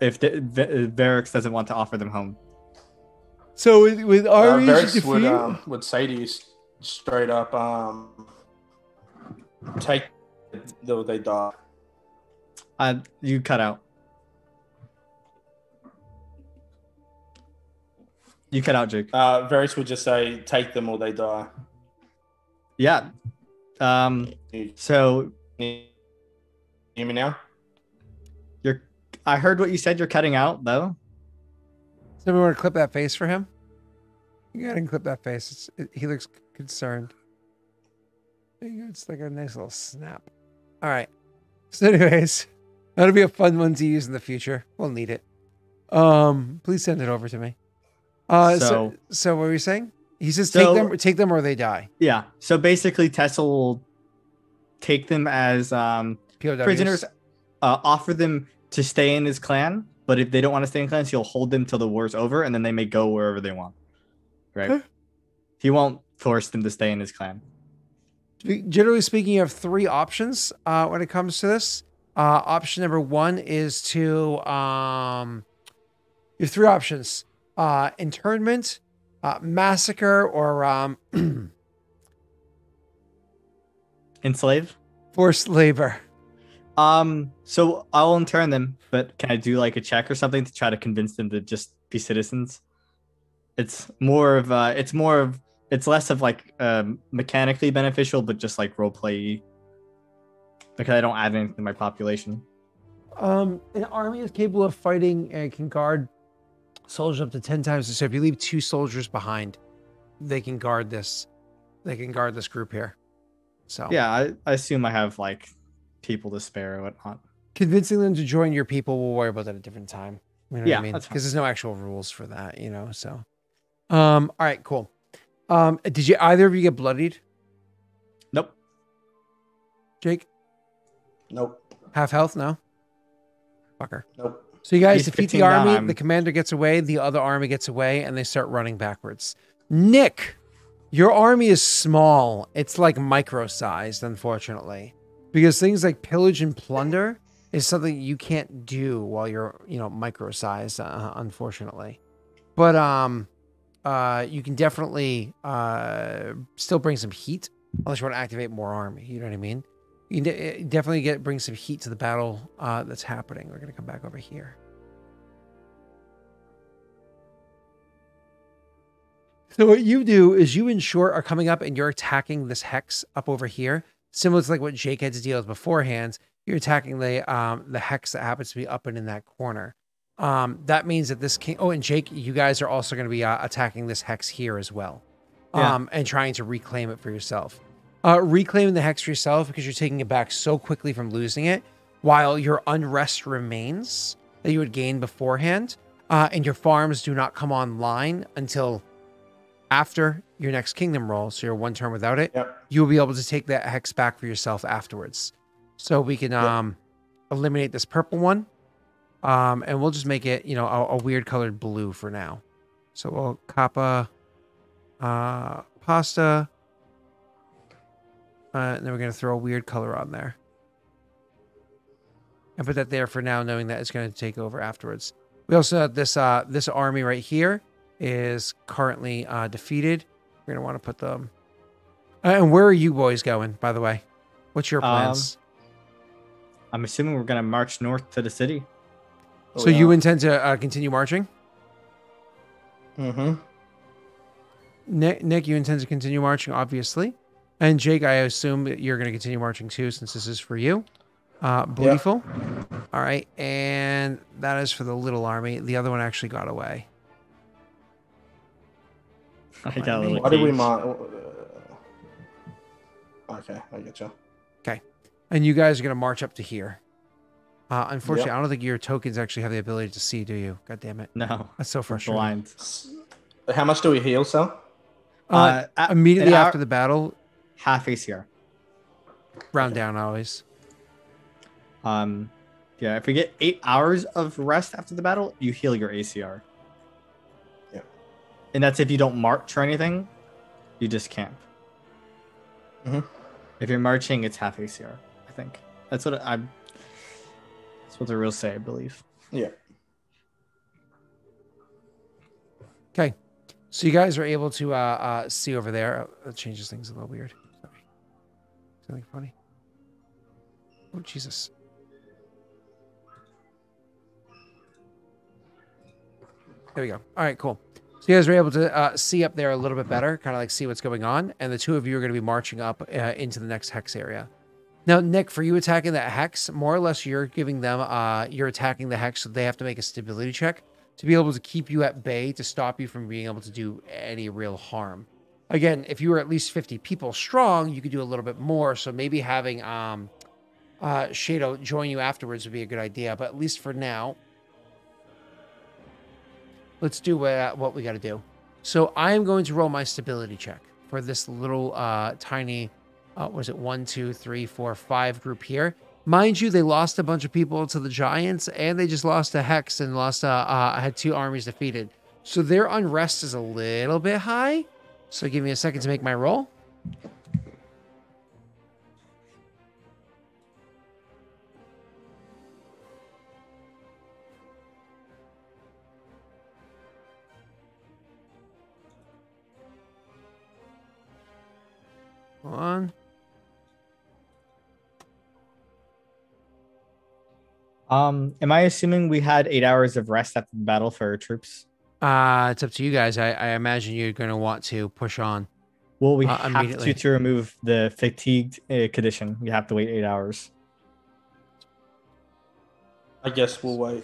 If Varix doesn't want to offer them home. So with armies Varix would say to you straight up, take though they die. You cut out. You cut out, Jake. Varix would just say, take them or they die. Yeah. So You hear me now? I heard what you said. You're cutting out though. Somebody want to clip that face for him? You go ahead and clip that face. He looks concerned. There you go. It's like a nice little snap. All right. So anyways, that'll be a fun one to use in the future. We'll need it. Please send it over to me. So what were you saying? He says take them or they die. Yeah. So basically Tessa will take them as POWs. prisoners, offer them to stay in his clan, but if they don't want to stay in clans, he'll hold them till the war's over and then they may go wherever they want. Right? He won't force them to stay in his clan. Generally speaking, you have 3 options when it comes to this. Option number 1 is to you have 3 options: internment, massacre, or Enslave? forced labor. So I'll intern them, but can I do like a check or something to try to convince them to just be citizens? It's less of like mechanically beneficial, but just like roleplay, because I don't add anything to my population. An army is capable of fighting and can guard soldiers up to 10 times. So if you leave 2 soldiers behind, they can guard this. They can guard this group here. So yeah, I assume I have like people to spare or whatnot. Convincing them to join your people, we'll worry about that at a different time. You know what I mean? That's fine. Because there's no actual rules for that, so. All right, cool. Did you either of you get bloodied? Nope. Jake? Nope. Half health? No? Fucker. Nope. So you guys He's defeat 15 the army, down. the commander gets away, the other army gets away, and they start running backwards. Nick, your army is small. It's like micro-sized, unfortunately. Because things like pillage and plunder is something you can't do while you're, micro-sized, unfortunately. But you can definitely still bring some heat, unless you want to activate more army. You know what I mean? You can definitely bring some heat to the battle that's happening. We're going to come back over here. So what you do is you, in short, are coming up and you're attacking this hex up over here. Similar to like what Jake had to deal with beforehand. You're attacking the hex that happens to be up and in that corner. That means that this king... Oh, and Jake, you guys are also going to be attacking this hex here as well. And trying to reclaim it for yourself. Reclaiming the hex for yourself because you're taking it back so quickly from losing it, while your unrest remains that you had gained beforehand, and your farms do not come online until after your next kingdom roll, so you're 1 turn without it. Yep. You'll be able to take that hex back for yourself afterwards. So we can eliminate this purple one, and we'll just make it, a weird colored blue for now. So we'll kappa pasta And then we're going to throw a weird color on there. And put that there for now, knowing that it's going to take over afterwards. We also have this this army right here is currently defeated. We're going to want to put them... and where are you boys going, by the way? What's your plans? I'm assuming we're going to march north to the city. So you intend to continue marching? Mm-hmm. Nick, you intend to continue marching, obviously. And Jake, I assume that you're going to continue marching too, since this is for you. Bootyful. All right. And that is for the little army. The other one actually got away. I got a little Why did we cage. march? Okay, I get you. Okay. And you guys are going to march up to here. Unfortunately, I don't think your tokens actually have the ability to see, do you? God damn it. No, That's so we're frustrating. blind. How much do we heal, Sal? Immediately an hour- after the battle, Half ACR. round down always. Yeah, if we get 8 hours of rest after the battle, you heal your ACR. Yeah. And that's if you don't march or anything, you just camp. Mm-hmm. If you're marching, it's half ACR, I think. That's what that's what the rules say, I believe. Yeah. Okay. So you guys are able to see over there. That changes things a little weird. Sorry. Something funny. Oh, Jesus. There we go. All right, cool. So you guys are able to see up there a little bit better, kind of like see what's going on. And the two of you are going to be marching up into the next hex area. Now, Nick, for you attacking that hex, more or less you're giving them, you're attacking the hex, so they have to make a stability check to be able to keep you at bay, to stop you from being able to do any real harm. Again, if you were at least 50 people strong, you could do a little bit more. So maybe having Shado join you afterwards would be a good idea. But at least for now, let's do what we got to do. So I am going to roll my stability check for this little tiny, was it 1, 2, 3, 4, 5 group here. Mind you, they lost a bunch of people to the giants, and they just lost a hex and had 2 armies defeated. So their unrest is a little bit high. So give me a second to make my roll. Hold on. Am I assuming we had 8 hours of rest after the battle for our troops? It's up to you guys. I imagine you're going to want to push on. Well, we have immediately. to remove the fatigued condition. We have to wait 8 hours. I guess we'll wait.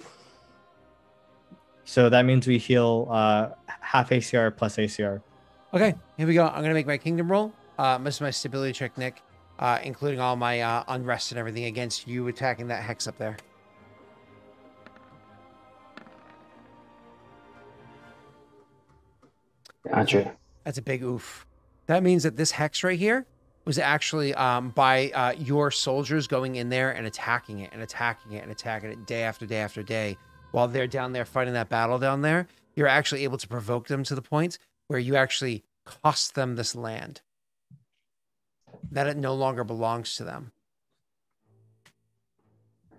So that means we heal half ACR plus ACR. Okay, here we go. I'm going to make my kingdom roll. This is my stability check, Nick, including all my unrest and everything against you attacking that hex up there. Gotcha. That's a big oof. That means that this hex right here was actually by your soldiers going in there and attacking it and attacking it and attacking it day after day after day while they're down there fighting that battle down there. You're actually able to provoke them to the point where you actually cost them this land, that it no longer belongs to them.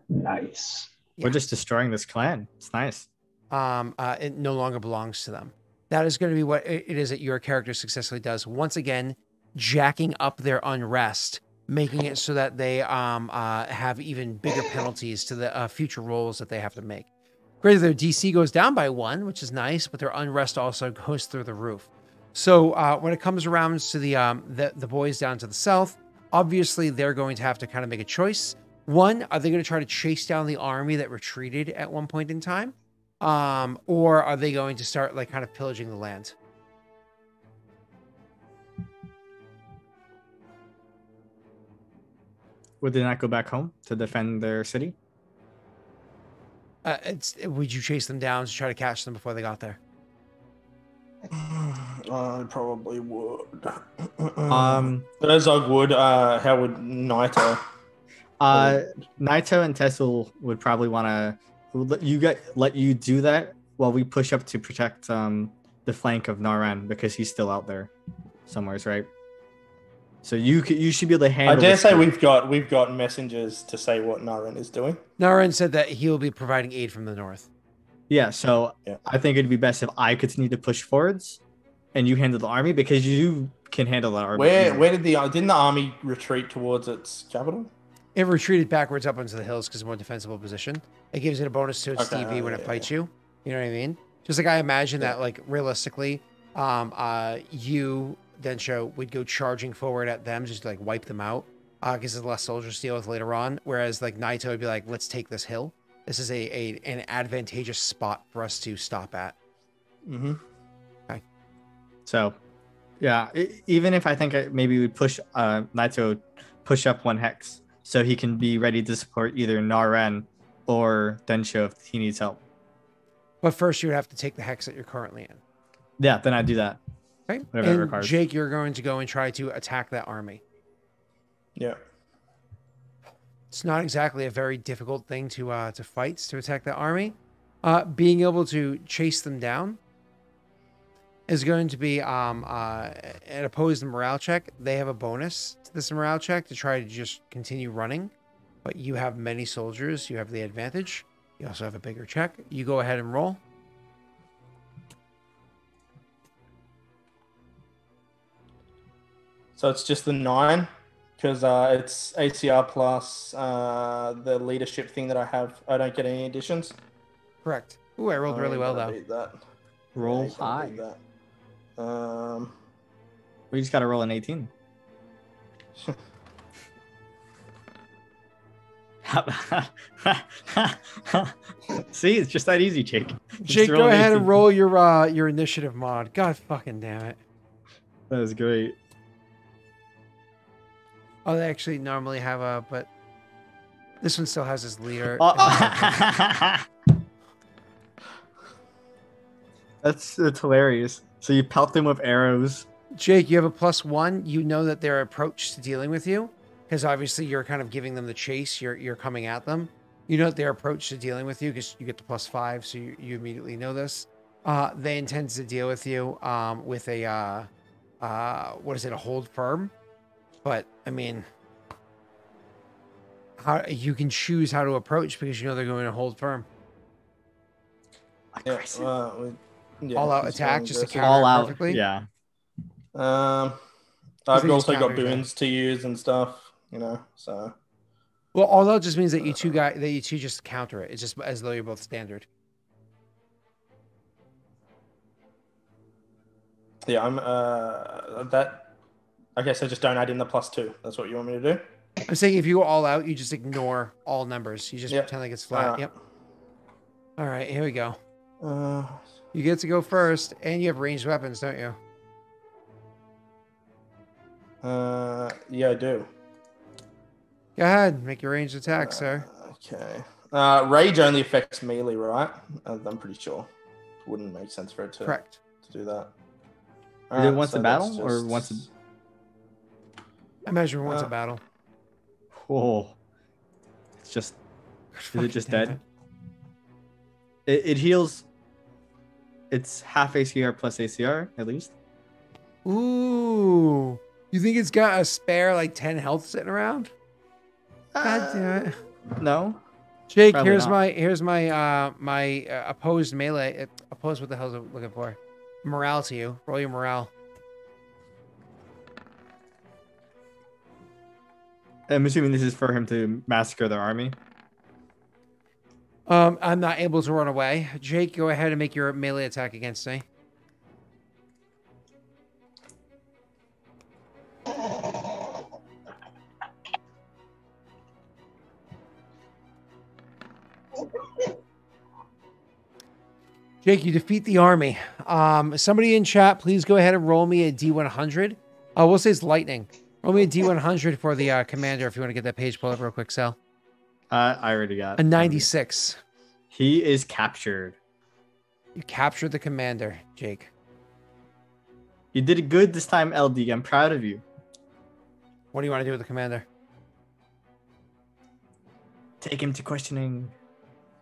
Nice. Yeah. We're just destroying this clan. It's nice. It no longer belongs to them. That is going to be what it is that your character successfully does. Once again, jacking up their unrest, making it so that they have even bigger penalties to the future rolls that they have to make. Granted, their DC goes down by 1, which is nice, but their unrest also goes through the roof. So when it comes around to the boys down to the south, obviously they're going to have to kind of make a choice. One, are they going to try to chase down the army that retreated at one point in time? Or are they going to start like kind of pillaging the land? Would they not go back home to defend their city? Would you chase them down to try to catch them before they got there? I probably would. As I would. How would Naito? Naito and Tessul would probably want to let you do that while we push up to protect the flank of Naran, because he's still out there somewheres, right? So you should be able to handle. I dare this say group. we've got messengers to say what Naren is doing. Naren said that he will be providing aid from the north. Yeah, so Yeah. I think it'd be best if I continue to push forwards, and you handle the army because you can handle the army. Where didn't the army retreat towards its capital? It retreated backwards up into the hills because it's a more defensible position. It gives it a bonus to its Okay, DV when yeah, it fights you. You know what I mean? Just like I imagine that, like realistically, you Densho would go charging forward at them just to, like wipe them out because there's less soldiers to deal with later on. Whereas like Naito would be like, let's take this hill. This is an advantageous spot for us to stop at. Mm-hmm. Okay. So, yeah, even if I think maybe we'd push Naito push up 1 hex so he can be ready to support either Naren or Densho if he needs help. But first, you would have to take the hex that you're currently in. Yeah, then I do that. Okay. Whatever it And requires. Jake, you're going to go and try to attack that army. Yeah. It's not exactly a very difficult thing to fight, to attack that army. Being able to chase them down is going to be an opposed morale check. They have a bonus to this morale check to try to just continue running. But you have many soldiers. You have the advantage. You also have a bigger check. You go ahead and roll. So it's just the 9 because it's ACR plus the leadership thing that I have. I don't get any additions. Correct. Ooh, I rolled really well, though. Beat that. Roll Yeah, high. beat that. We just got to roll an 18. See, it's just that easy, Jake. Jake, Just roll go an ahead 18. and roll your initiative mod. God fucking damn it. That was great. Oh, they actually normally have a, but this one still has his leader. That's hilarious. So you pelt them with arrows. Jake, you have a +1. You know that their approach to dealing with you, because obviously you're kind of giving them the chase. You're coming at them. You know their approach to dealing with you because you get the +5, so you immediately know this. They intend to deal with you with a what is it, a hold firm? But I mean, how you can choose how to approach because you know they're going to hold firm. Yeah, All out he's attack going just to aggressive. counter All it out. perfectly. Yeah. I've they just also got countered it. boons to use and stuff, so Well, all that just means that you two just counter it. It's just as though you're both standard. yeah, I'm that. Okay, so just don't add in the +2. That's what you want me to do? I'm saying if you go all out, you just ignore all numbers. You just Yep. pretend like it's flat. Yep. All right, here we go. Uh, You get to go first, and you have ranged weapons, don't you? yeah, I do. Go ahead, make your ranged attack, sir. Okay. Rage only affects melee, right? I'm pretty sure. Wouldn't make sense for it to Correct. do that. Is it Alright, once so a that's battle or once a... I measure once a Uh, battle. Oh. It's just... Is it just Fucking damn dead? It heals... It's half ACR plus ACR, at least. it. Ooh. You think it's got a spare, like, 10 health sitting around? God damn it. No. Jake, Probably here's not. my opposed melee. Opposed, what the hell is it looking for? Morale to you. Roll your morale. I'm assuming this is for him to massacre their army. I'm not able to run away. Jake, go ahead and make your melee attack against me. Jake, you defeat the army. Somebody in chat, please go ahead and roll me a D100. We'll say it's lightning. Roll me a D100 for the commander if you want to get that page pulled up real quick, Sal. I already got A 96. He is captured. You captured the commander, Jake. You did it good this time, LD. I'm proud of you. What do you want to do with the commander? Take him to questioning.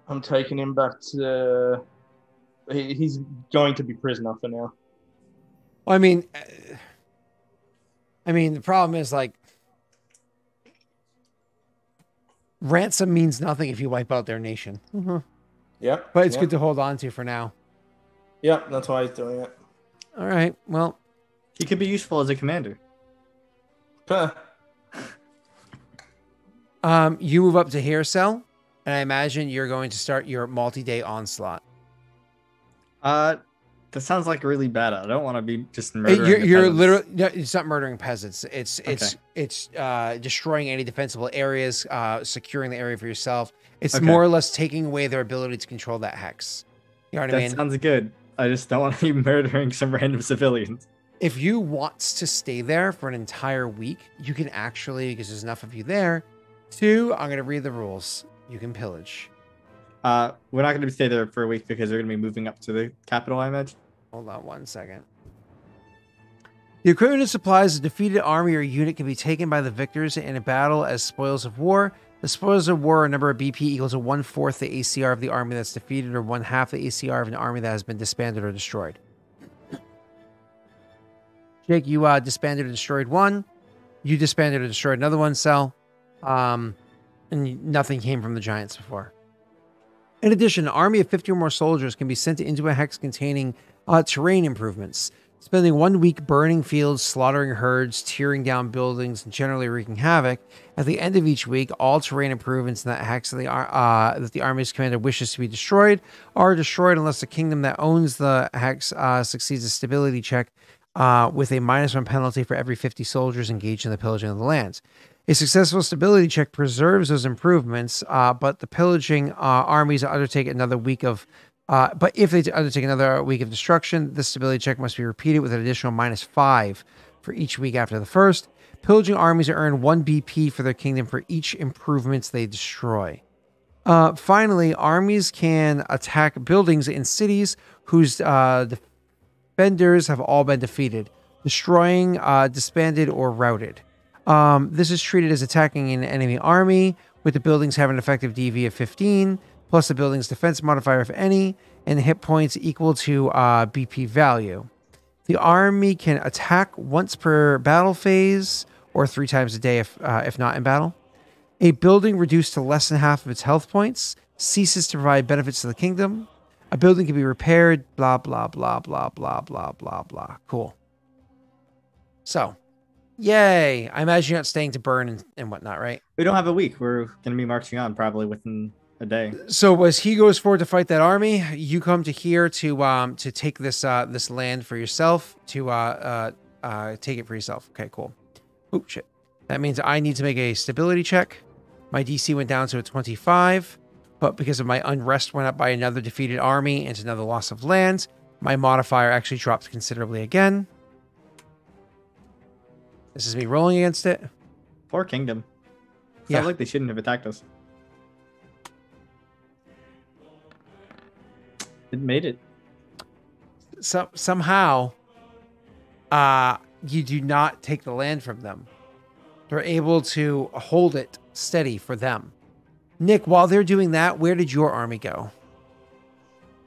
I'm taking him back to. He's going to be prisoner for now. Well, I mean, I mean, the problem is like ransom means nothing if you wipe out their nation. Yep. But it's yep. good to hold on to for now. Yep, that's why he's doing it. All right. Well, He could be useful as a commander. Huh. you move up to here, Cell, and I imagine you're going to start your multi-day onslaught. That sounds like really bad. I don't want to be just murdering. You're the peasants. literally no, it's not murdering peasants. It's Okay. destroying any defensible areas, securing the area for yourself. It's Okay. more or less taking away their ability to control that hex. You know what I That mean? sounds good. I just don't want to be murdering some random civilians. If you want to stay there for an entire week, you can actually, because there's enough of you there. 2, I'm going to read the rules. You can pillage. We're not going to stay there for a week because they're going to be moving up to the capital, I imagine. Hold on 1 second. The equipment and supplies of a defeated army or unit can be taken by the victors in a battle as spoils of war. The spoils of war are a number of BP equals to 1/4 the ACR of the army that's defeated or 1/2 the ACR of an army that has been disbanded or destroyed. Jake, you disbanded or destroyed one. You disbanded or destroyed another one, Cell. And nothing came from the giants before. In addition, an army of 50 or more soldiers can be sent into a hex containing terrain improvements, spending 1 week burning fields, slaughtering herds, tearing down buildings, and generally wreaking havoc. At the end of each week, all terrain improvements in that hex that the army's commander wishes to be destroyed are destroyed unless the kingdom that owns the hex succeeds a stability check with a -1 penalty for every 50 soldiers engaged in the pillaging of the lands. A successful stability check preserves those improvements, but the pillaging armies undertake another week of. But if they undertake another week of destruction, the stability check must be repeated with an additional -5 for each week after the first. Pillaging armies earn 1 BP for their kingdom for each improvements they destroy. Finally, armies can attack buildings in cities whose defenders have all been defeated, destroying, disbanded, or routed. This is treated as attacking an enemy army, with the buildings having an effective DV of 15, plus the building's defense modifier, if any, and hit points equal to BP value. The army can attack once per battle phase, or 3 times a day if not in battle. A building reduced to less than half of its health points ceases to provide benefits to the kingdom. A building can be repaired, blah, blah, blah, blah, blah, blah, blah, blah. Cool. So, yay. I imagine you're not staying to burn and whatnot, right? We don't have a week. We're going to be marching on probably within a day. So as he goes forward to fight that army, you come to here to take this this land for yourself, to take it for yourself. Okay, cool. Oh, shit. That means I need to make a stability check. My DC went down to a 25, but because of my unrest went up by another defeated army and another loss of land, my modifier actually dropped considerably again. This is me rolling against it. Poor kingdom. Yeah. Sounds like they shouldn't have attacked us. It made it. So somehow, you do not take the land from them. They're able to hold it steady for them. Nick, while they're doing that, where did your army go?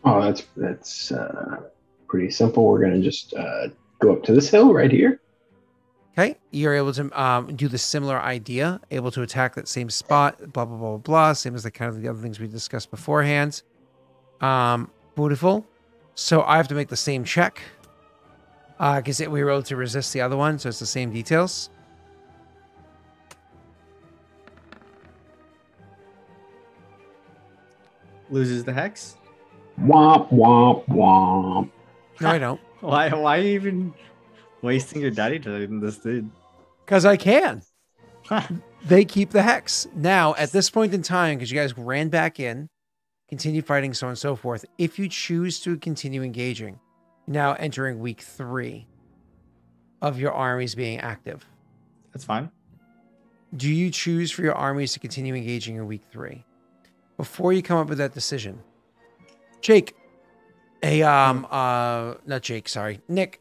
Oh, that's pretty simple. We're gonna just go up to this hill right here. Okay, you're able to do the similar idea, able to attack that same spot, blah, blah, blah, blah, blah, same as the kind of the other things we discussed beforehand. Beautiful. So I have to make the same check because we were able to resist the other one, so it's the same details. Loses the hex? Womp womp womp. No, I don't. Why are you even wasting your daddy time in this dude? Because I can. They keep the hex. Now, at this point in time, because you guys ran back in, continue fighting, so on and so forth, if you choose to continue engaging, now entering week 3 of your armies being active. That's fine. Do you choose for your armies to continue engaging in week 3? Before you come up with that decision, Jake, not Jake, sorry, Nick,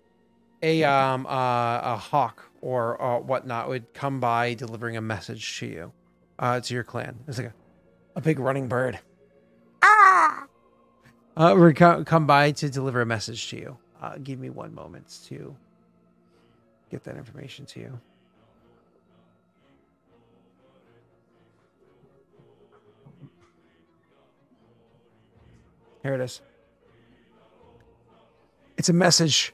a hawk or whatnot would come by delivering a message to you, to your clan. It's like a big running bird. Would come by to deliver a message to you. Give me 1 moment to get that information to you. Here it is. It's a message.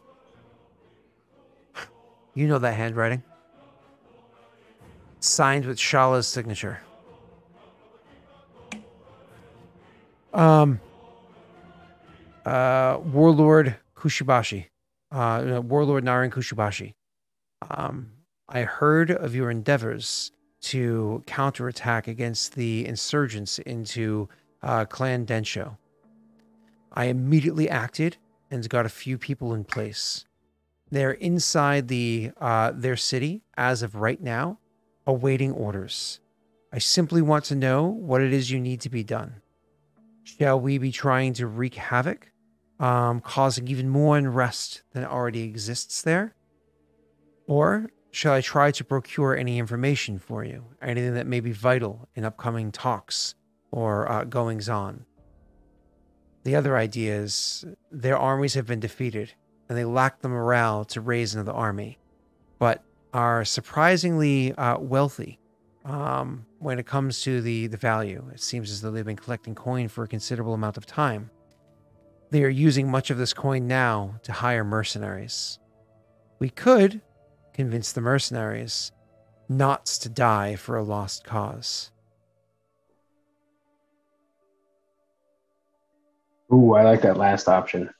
You know that handwriting. It's signed with Shala's signature. Warlord Kushibashi. Warlord Naren Kushibashi. I heard of your endeavors to counterattack against the insurgents into Clan Densho. I immediately acted and got a few people in place. They're inside their city as of right now, awaiting orders. I simply want to know what it is you need to be done. Shall we be trying to wreak havoc, causing even more unrest than already exists there? Or shall I try to procure any information for you, anything that may be vital in upcoming talks or goings-on? The other idea is their armies have been defeated, and they lack the morale to raise another army, but are surprisingly wealthy when it comes to the value. It seems as though they've been collecting coin for a considerable amount of time. They are using much of this coin now to hire mercenaries. We could convince the mercenaries not to die for a lost cause. Ooh, I like that last option.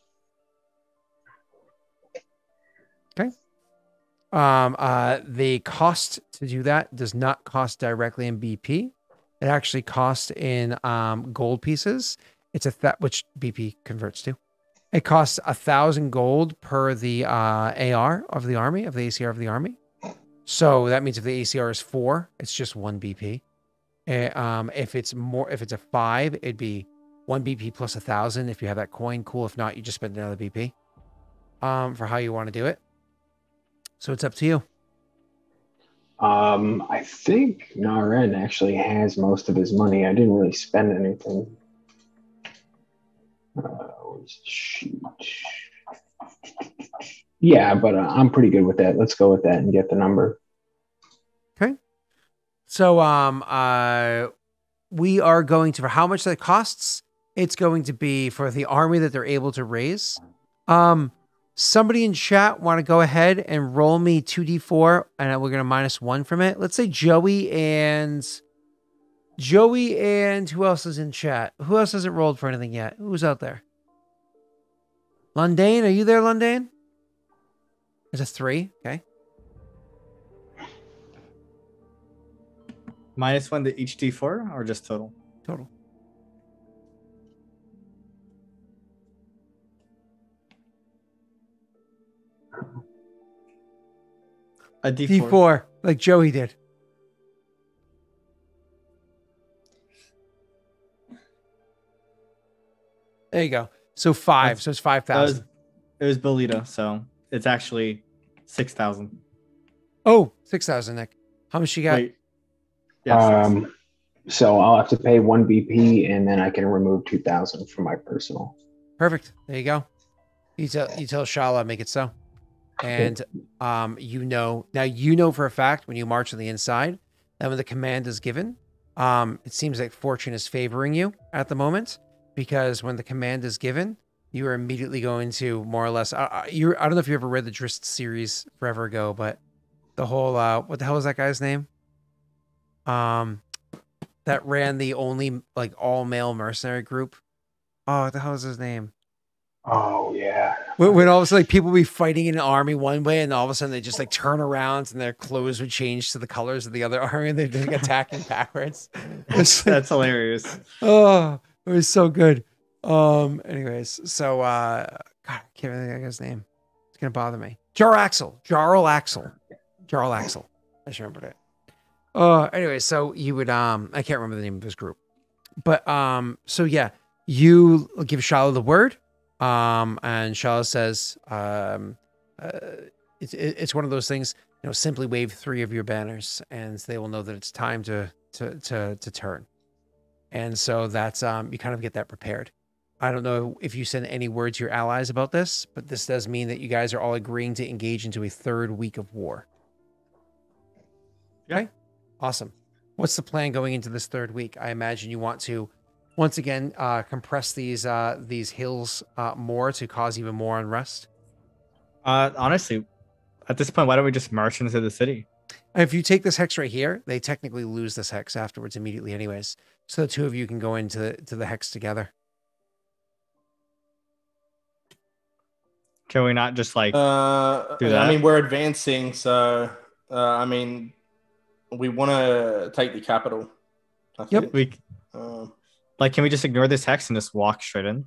Okay. The cost to do that does not cost directly in BP. It actually costs in gold pieces. It's which BP converts to. It costs 1,000 gold per the AR of the army, of the ACR of the army. So that means if the ACR is 4, it's just 1 BP. If it's a 5, it'd be 1 BP plus 1,000. If you have that coin, cool. If not, you just spend another BP for how you want to do it. So it's up to you. I think Naren actually has most of his money. I didn't really spend anything. Shoot. Yeah, but I'm pretty good with that. Let's go with that and get the number. Okay. So we are going to, for how much that costs, it's going to be for the army that they're able to raise. Somebody in chat want to go ahead and roll me 2d4, and we're going to -1 from it. Let's say Joey and who else is in chat? Who else hasn't rolled for anything yet? Who's out there? Lundane, are you there, Lundane? It's a 3. Okay. -1 to each d4 or just total? Total. A d4. D4, like Joey did. There you go. So 5. So it's 5,000. It was Bolita, so it's actually 6,000. Oh, 6,000, Nick. How much you got? Wait. Yeah, so I'll have to pay 1 BP, and then I can remove 2,000 from my personal. Perfect. There you go. You tell Shala, make it so. And you know for a fact when you march on the inside that when the command is given, it seems like fortune is favoring you at the moment, because when the command is given, you are immediately going to more or less. I don't know if you ever read the Drist series forever ago, but the whole what the hell was that guy's name? That ran the only like all male mercenary group. Oh, what the hell is his name? Oh yeah. When all of a sudden like, people would be fighting in an army one way, and all of a sudden they just like turn around and their clothes would change to the colors of the other army, and they're like attacking backwards. That's hilarious. Oh, it was so good. Anyways, so God, I can't remember that guy's name. It's gonna bother me. Jarl Axel. I just remembered it. Anyway, so you would I can't remember the name of his group, but so yeah, you give Shala the word. And Shala says, it's one of those things, simply wave 3 of your banners and they will know that it's time to turn. And so that's, you kind of get that prepared. I don't know if you send any word to your allies about this, but this does mean that you guys are all agreeing to engage into a 3rd week of war. Okay. Awesome. What's the plan going into this 3rd week? I imagine you want to once again compress these hills more to cause even more unrest. Honestly, at this point, why don't we just march into the city? If you take this hex right here, they technically lose this hex afterwards immediately anyways. So the two of you can go into the hex together. Can we not just like do that? I mean, we're advancing, so I mean, we want to take the capital. I think. We can we just ignore this hex and just walk straight in?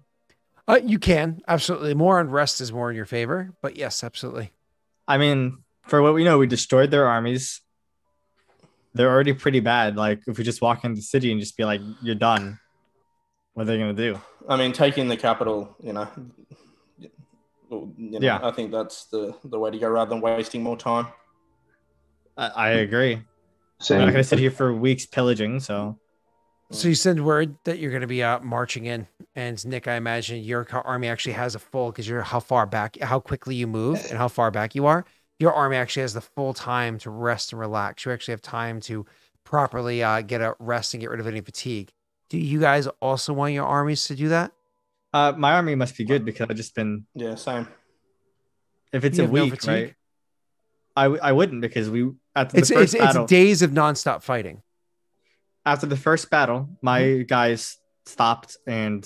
You can, absolutely. More unrest is more in your favor, but yes, absolutely. I mean, for what we know, we destroyed their armies. They're already pretty bad. Like, if we just walk into the city and just be like, you're done, what are they going to do? I mean, taking the capital, Yeah. I think that's the way to go rather than wasting more time. I agree. Same. We're not going to sit here for weeks pillaging, so... So you send word that you're going to be marching in, and Nick, I imagine your army actually has a full, because you're how far back, how quickly you move, and how far back you are. Your army actually has the full time to rest and relax. You actually have time to properly get a rest and get rid of any fatigue. Do you guys also want your armies to do that? My army must be good because I've just been... Yeah, same. If it's You a have no week, fatigue? right? I wouldn't because we at the first battle. It's days of nonstop fighting. After the first battle, my guys stopped and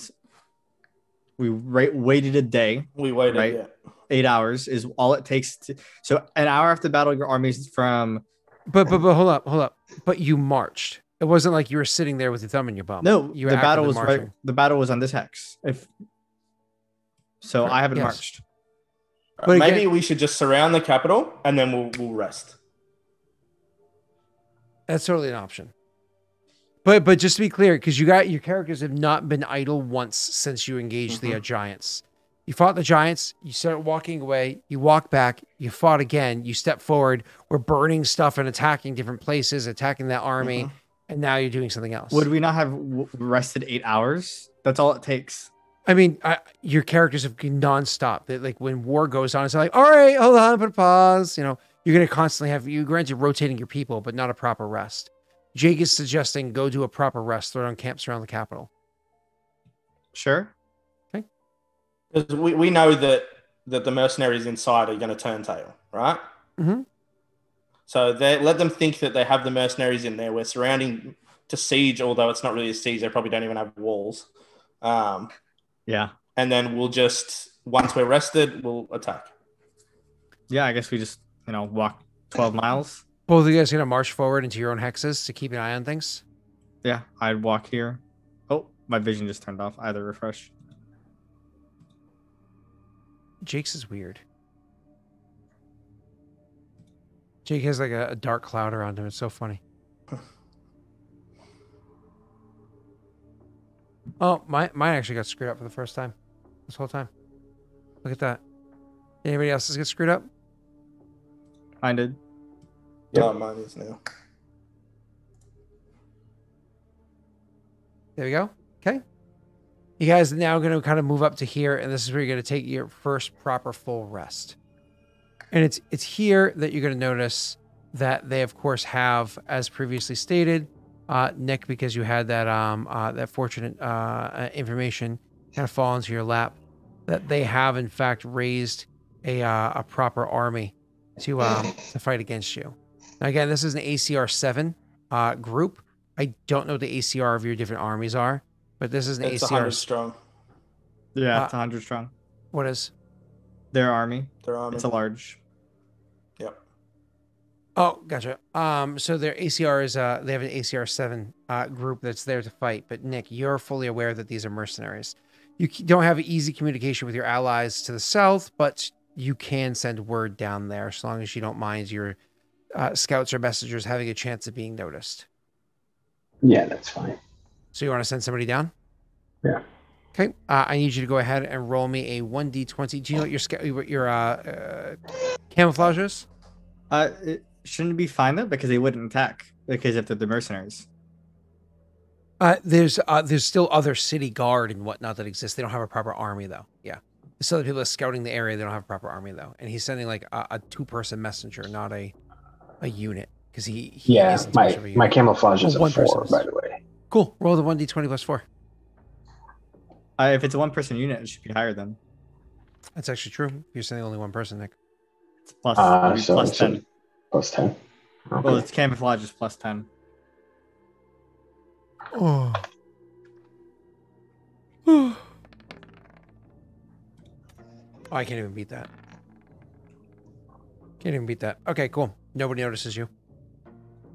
we waited a day. We waited, right? yeah. 8 hours is all it takes to. So an hour after battle, your army's from. But hold up. But you marched. It wasn't like you were sitting there with your thumb in your bum. No, you the battle actively was marching. right. The battle was on this hex. So I haven't Yes. marched. But Maybe again- we should just surround the capital and then we'll rest. That's totally an option. But just to be clear, because your characters have not been idle once since you engaged the giants. You fought the giants, you started walking away, you walk back, you fought again, you step forward, we're burning stuff and attacking different places, attacking that army, and now you're doing something else. Would we not have rested 8 hours? That's all it takes. I mean, your characters have been nonstop. Like when war goes on, it's like, all right, hold on, put a pause. You're going to constantly have, granted, rotating your people, but not a proper rest. Jake is suggesting go do a proper rest, throw down camps around the capital. Sure. Okay. Because we know that the mercenaries inside are going to turn tail, right? Mm-hmm. So let them think that they have the mercenaries in there. We're surrounding to siege, although it's not really a siege. They probably don't even have walls. Yeah. And then we'll just, once we're rested, we'll attack. Yeah, I guess we just, walk 12 miles. Both of you guys are going to march forward into your own hexes to keep an eye on things? Yeah, I'd walk here. Oh, my vision just turned off. Either refresh. Jake's is weird. Jake has like a dark cloud around him. It's so funny. Oh, mine actually got screwed up for the first time this whole time. Look at that. Anybody else's get screwed up? I did. Yeah, mine is now. There we go. Okay. You guys are now going to kind of move up to here, and this is where you're going to take your first proper full rest. And it's here that you're going to notice that they, of course, have, as previously stated, Nick, because you had that that fortunate information kind of fall into your lap, that they have in fact raised a proper army to fight against you. Now, again, this is an ACR 7 group. I don't know what the ACR of your different armies are, but this is an It's ACR 100 strong. Yeah, it's 100 strong. What is? Their army. Their army. It's a large. Yep. Oh, gotcha. So their ACR is they have an ACR 7 group that's there to fight. But Nick, you're fully aware that these are mercenaries. You don't have easy communication with your allies to the south, but you can send word down there as long as you don't mind your scouts or messengers having a chance of being noticed. Yeah, that's fine. So you want to send somebody down? Yeah. Okay. I need you to go ahead and roll me a 1d20. Do you know what your camouflage is? It shouldn't be fine though because they wouldn't attack because if they're the mercenaries. There's still other city guard and whatnot that exists. They don't have a proper army though. Yeah. There's still other people that are scouting the area. They don't have a proper army though. And he's sending like a 2-person messenger, not a unit. Because he Yeah, isn't much of a my unit. camouflage is Well, a 4, person. by the way. Cool. Roll the 1d20 plus 4. If it's a one-person unit, it should be higher than. That's actually true. You're sending only one person, Nick. It's plus, So plus 10. plus 10. Okay. Well, it's camouflage is plus 10. Oh. Oh, I can't even beat that. Can't even beat that. Okay, cool. Nobody notices you.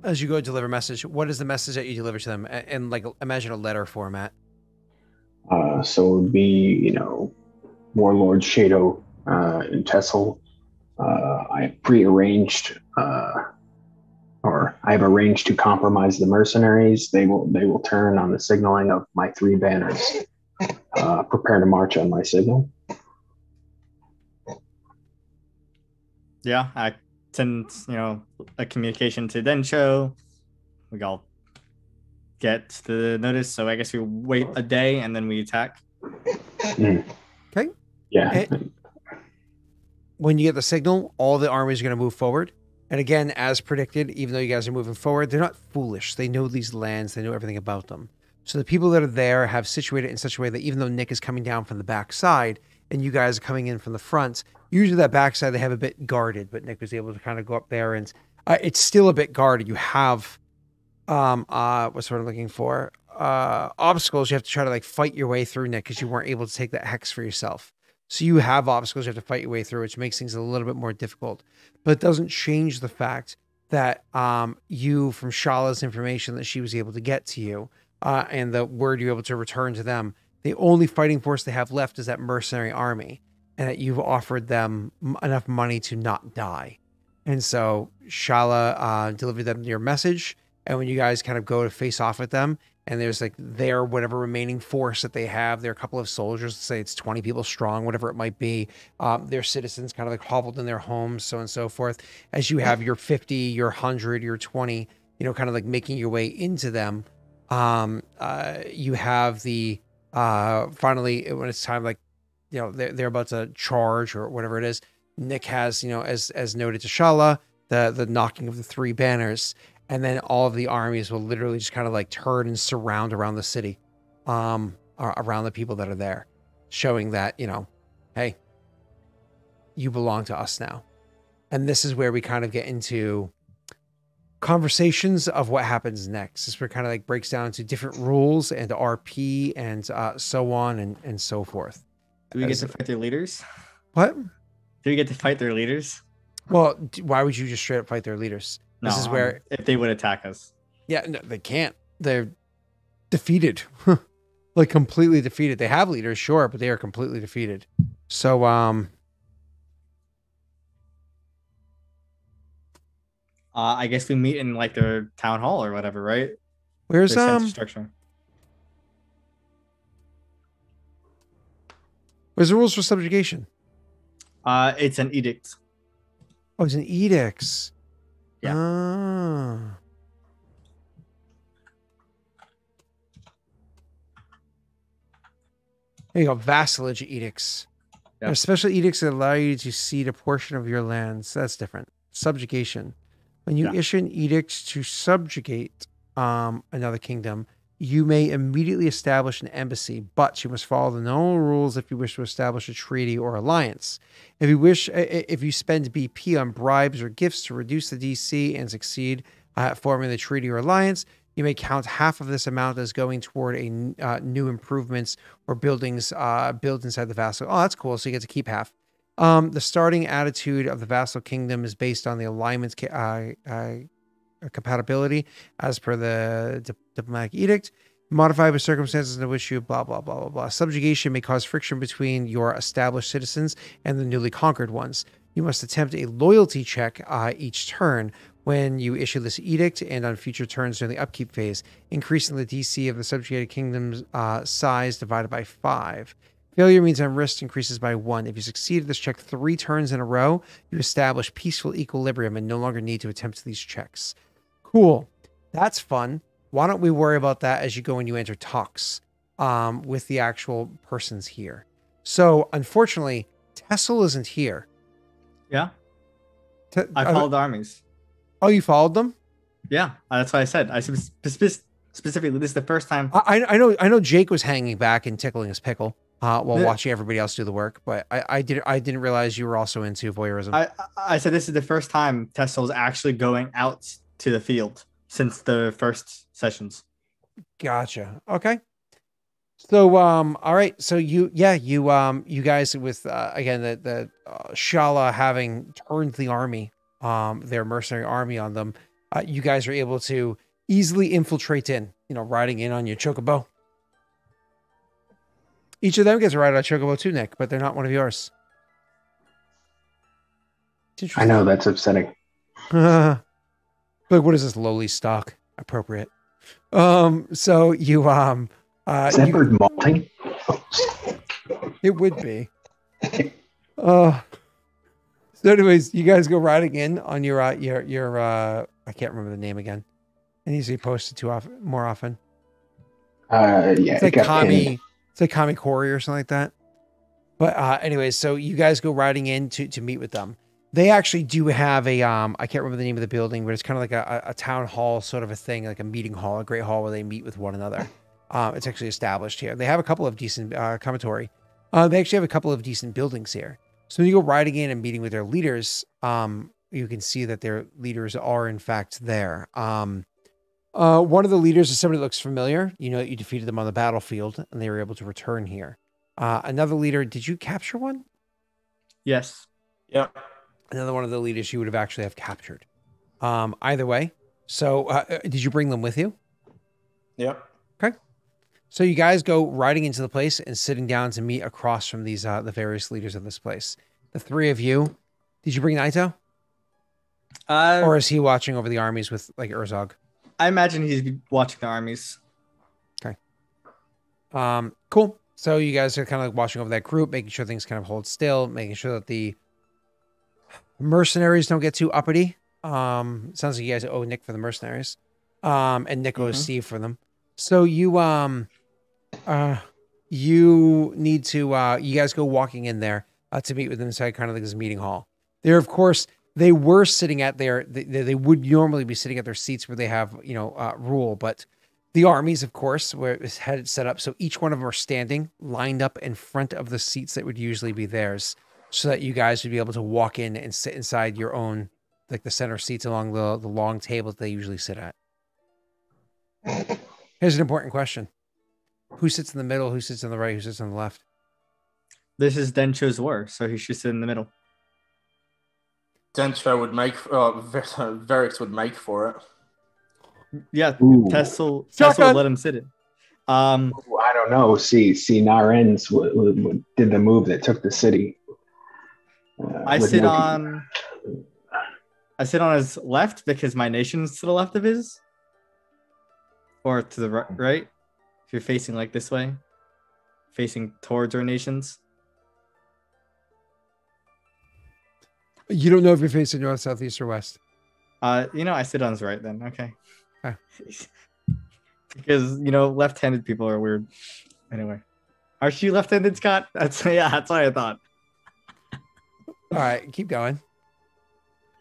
As you go deliver message, what is the message that you deliver to them? And like, imagine a letter format. So it would be, Warlord Shadow and Tessel. I have prearranged, or I have arranged to compromise the mercenaries. They will turn on the signaling of my 3 banners. Prepare to march on my signal. Yeah, I send a communication to Densho. We all get the notice, so I guess we wait a day and then we attack. Okay. Yeah. When you get the signal, all the armies are going to move forward. And again, as predicted, even though you guys are moving forward, they're not foolish. They know these lands. They know everything about them. So the people that are there have situated in such a way that even though Nick is coming down from the back side and you guys are coming in from the front, usually that backside they have a bit guarded, but Nick was able to kind of go up there and it's still a bit guarded. You have, what's what I'm looking for? Obstacles you have to try to like fight your way through, Nick, because you weren't able to take that hex for yourself. So you have obstacles you have to fight your way through, which makes things a little bit more difficult. But it doesn't change the fact that you, from Shala's information that she was able to get to you, and the word you're able to return to them, the only fighting force they have left is that mercenary army, and that you've offered them enough money to not die. And so Shala delivered them your message, and when you guys kind of go to face off with them, and there's like their whatever remaining force that they have, there are a couple of soldiers, say it's 20 people strong, whatever it might be. Their citizens kind of like hobbled in their homes, so on and so forth. As you have your 50, your 100, your 20, kind of like making your way into them. You have the, finally, when it's time, like, they're about to charge or whatever it is. Nick has, as noted to Shala, the knocking of the 3 banners. And then all of the armies will literally just kind of like turn and surround around the city, around the people that are there, showing that, hey, you belong to us now. And this is where we kind of get into conversations of what happens next. This where it kind of like breaks down to different rules and RP and so on and so forth. Do we get to fight their leaders? What? Do we get to fight their leaders? Well, why would you just straight up fight their leaders? This is where if they would attack us. Yeah, no, they can't. They're defeated. Like completely defeated. They have leaders, sure, but they are completely defeated. So I guess we meet in like their town hall or whatever, right? Where's structure? Where's the rules for subjugation? It's an edict. Oh, it's an edicts. Yeah. There you go. Vassalage Edicts. Yep. There are special edicts that allow you to cede a portion of your lands. That's different. Subjugation. When you issue an edict to subjugate another kingdom, you may immediately establish an embassy, but you must follow the normal rules if you wish to establish a treaty or alliance. If you spend BP on bribes or gifts to reduce the DC and succeed at forming the treaty or alliance, you may count half of this amount as going toward a new improvements or buildings built inside the vassal. Oh, that's cool. So you get to keep half. The starting attitude of the vassal kingdom is based on the alignment's compatibility as per the diplomatic edict, modified by circumstances in which you blah, blah, blah, blah, blah. Subjugation may cause friction between your established citizens and the newly conquered ones. You must attempt a loyalty check each turn when you issue this edict and on future turns during the upkeep phase, increasing the DC of the subjugated kingdom's size divided by 5. Failure means unrest increases by 1. If you succeed at this check 3 turns in a row, you establish peaceful equilibrium and no longer need to attempt these checks. Cool. That's fun. Why don't we worry about that as you go and you enter talks with the actual persons here. So, unfortunately, Tessel isn't here. Yeah. I followed the armies. Oh, you followed them? Yeah, that's what I said. I specifically, this is the first time. I know Jake was hanging back and tickling his pickle while watching everybody else do the work, but I didn't realize you were also into voyeurism. I said this is the first time Tessel's actually going out to the field since the first sessions. Gotcha. Okay. So all right. So you guys with again the Shala having turned the army, their mercenary army on them, you guys are able to easily infiltrate in, riding in on your chocobo. Each of them gets to ride on a chocobo too, Nick, but they're not one of yours. I know, that's upsetting. But what is this lowly stock? Appropriate. So you Is that bird molting? it would be. So anyways, you guys go riding in on your I can't remember the name again. It needs to be posted more often. Yeah, It's like Kami Corey or something like that. But anyways, so you guys go riding in to meet with them. They actually do have a I can't remember the name of the building, but it's kind of like a town hall sort of a thing, like a meeting hall, a great hall where they meet with one another. It's actually established here. They have a couple of decent commatory. They actually have a couple of decent buildings here. So when you go riding in and meeting with their leaders, you can see that their leaders are in fact there. One of the leaders is somebody that looks familiar. You defeated them on the battlefield and they were able to return here. Another leader, did you capture one? Yes. Yeah. Another one of the leaders you would have actually have captured. Either way. So did you bring them with you? Yep. Okay. So you guys go riding into the place and sitting down to meet across from these the various leaders of this place. The three of you. Did you bring Naito? Or is he watching over the armies with like Urzog? I imagine he's watching the armies. Okay. Cool. So you guys are kind of like watching over that group, making sure things kind of hold still, making sure that the mercenaries don't get too uppity. Sounds like you guys owe Nick for the mercenaries. And Nick owes Steve for them. So you need to you guys go walking in there to meet with them inside kind of like this meeting hall. There, of course, they were sitting at they would normally be sitting at their seats where they have rule, but the armies, of course, were had it set up so each one of them are standing lined up in front of the seats that would usually be theirs, so that you guys would be able to walk in and sit inside your own, like the center seats along the long table that they usually sit at. Here's an important question. Who sits in the middle? Who sits on the right? Who sits on the left? This is Dencho's war, so he should sit in the middle. Dencho would make, Verix would make for it. Yeah, Tessel Shotgun. would let him sit it. I don't know. See, Narens did the move that took the city. I sit on his left because my nation's to the left of his. Or to the right, if you're facing like this way, facing towards our nations. You don't know if you're facing north, south, east, or west. I sit on his right then. Okay. Because left-handed people are weird. Anyway, aren't you left-handed, Scott? That's what I thought. All right, keep going.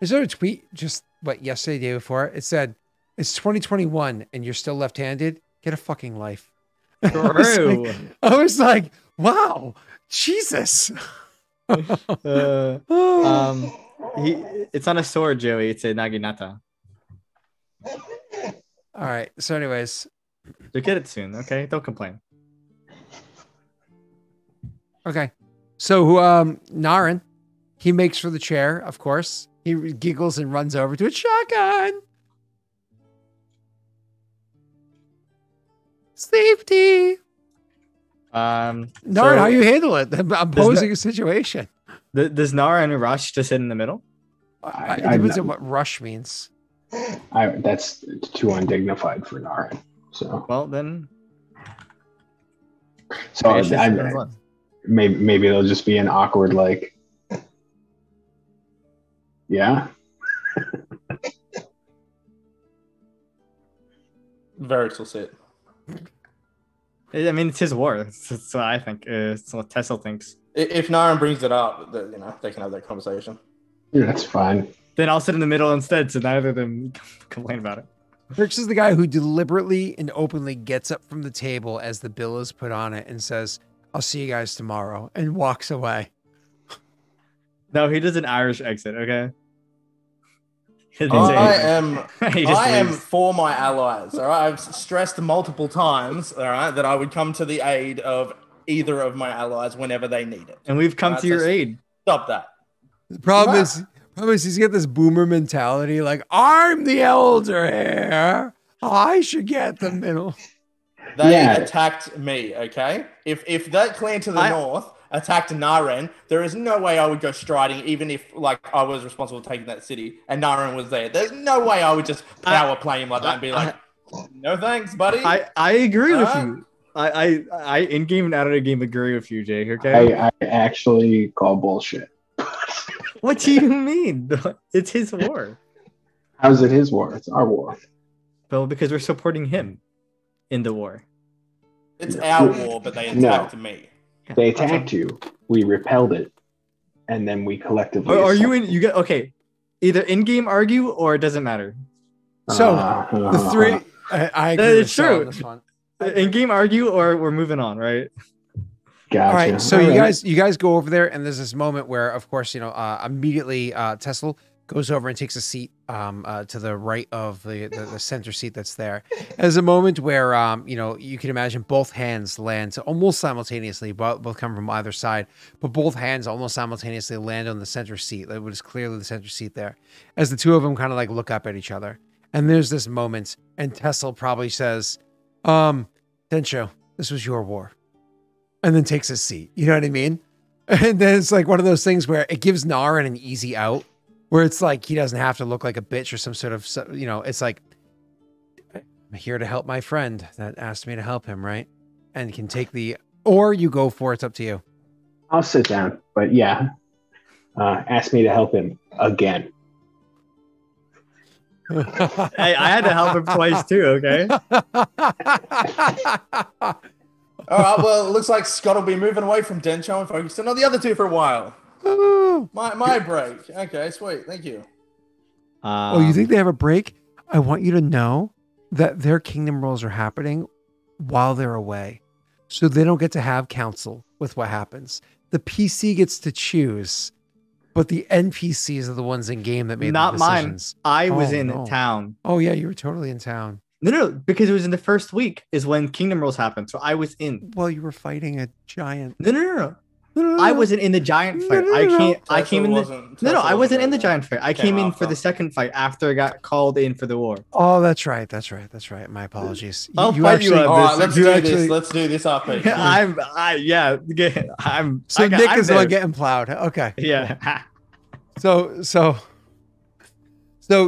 Is there a tweet just yesterday, day before? It said, "It's 2021 and you're still left-handed. Get a fucking life." True. I was like, wow, Jesus. It's on a sword, Joey. It's a naginata. All right. So, anyways, you'll get it soon. Okay, don't complain. Okay. So, Naren, he makes for the chair. Of course, he giggles and runs over to it. Shotgun. Safety. Naren, how you handle it? I'm posing a situation. Does Naren rush to sit in the middle? It depends on what rush means. That's too undignified for Naren. So well then. So maybe it'll just be an awkward yeah. Verix will sit. I mean, it's his war. That's what I think. It's what Tessel thinks. If Naren brings it up, they can have that conversation. Yeah, that's fine. Then I'll sit in the middle instead, so neither of them complain about it. Brix is the guy who deliberately and openly gets up from the table as the bill is put on it and says, "I'll see you guys tomorrow," and walks away. No, he does an Irish exit. Okay. I am leaves. for my allies. All right, I've stressed multiple times. All right, that I would come to the aid of either of my allies whenever they need it. And we've come to your aid. Stop that. The problem is he's got this boomer mentality. Like, I'm the elder here. I should get the middle. They attacked me. Okay, if that clan to the north attacked Naren, there is no way I would go striding, even if like I was responsible for taking that city and Naren was there. There's no way I would just power play him like that and be like, no thanks, buddy. I agree with you. I in game and out of the game agree with you, Jake. Okay. I actually call bullshit. What do you mean? It's his war. How's it his war? It's our war. Well, because we're supporting him in the war. It's our war, but they attacked me. They attacked you. We repelled it, and then we collectively. Are you in? You get okay. Either in-game argue or it doesn't matter. So the three. I agree. It's true. This one. In-game argue or we're moving on, right? Gotcha. All right. So you guys go over there, and there's this moment where, of course, immediately Tessel goes over and takes a seat to the right of the center seat that's there. There's a moment where, you can imagine both hands land almost simultaneously, both come from either side, but both hands almost simultaneously land on the center seat. That was clearly the center seat there, as the two of them kind of like look up at each other. And there's this moment, and Tessel probably says, Densho, this was your war. And then takes his seat. You know what I mean? And then it's like one of those things where it gives Naren an easy out, where it's like he doesn't have to look like a bitch or some sort of, it's like, I'm here to help my friend that asked me to help him, right? And can take or you go for it. It's up to you. I'll sit down, but yeah, ask me to help him again. Hey, I had to help him twice too, okay? All right, well, it looks like Scott will be moving away from Densho and focusing on the other two for a while. My break. Okay, sweet. Thank you. You think they have a break? I want you to know that their kingdom rolls are happening while they're away. So they don't get to have counsel with what happens. The PC gets to choose, but the NPCs are the ones in game that made the decisions. Mine. I was in town. Oh, yeah, you were totally in town. No, because it was in the first week is when kingdom rolls happened. So I was in. Well, you were fighting a giant. No. I wasn't in the giant fight. I came in the. I wasn't in the giant fight. I came in for the second fight after I got called in for the war. Oh, that's right. My apologies. I'll fight you on this. All right, let's do this off. I'm. So Nick is the one getting plowed. Okay. Yeah. So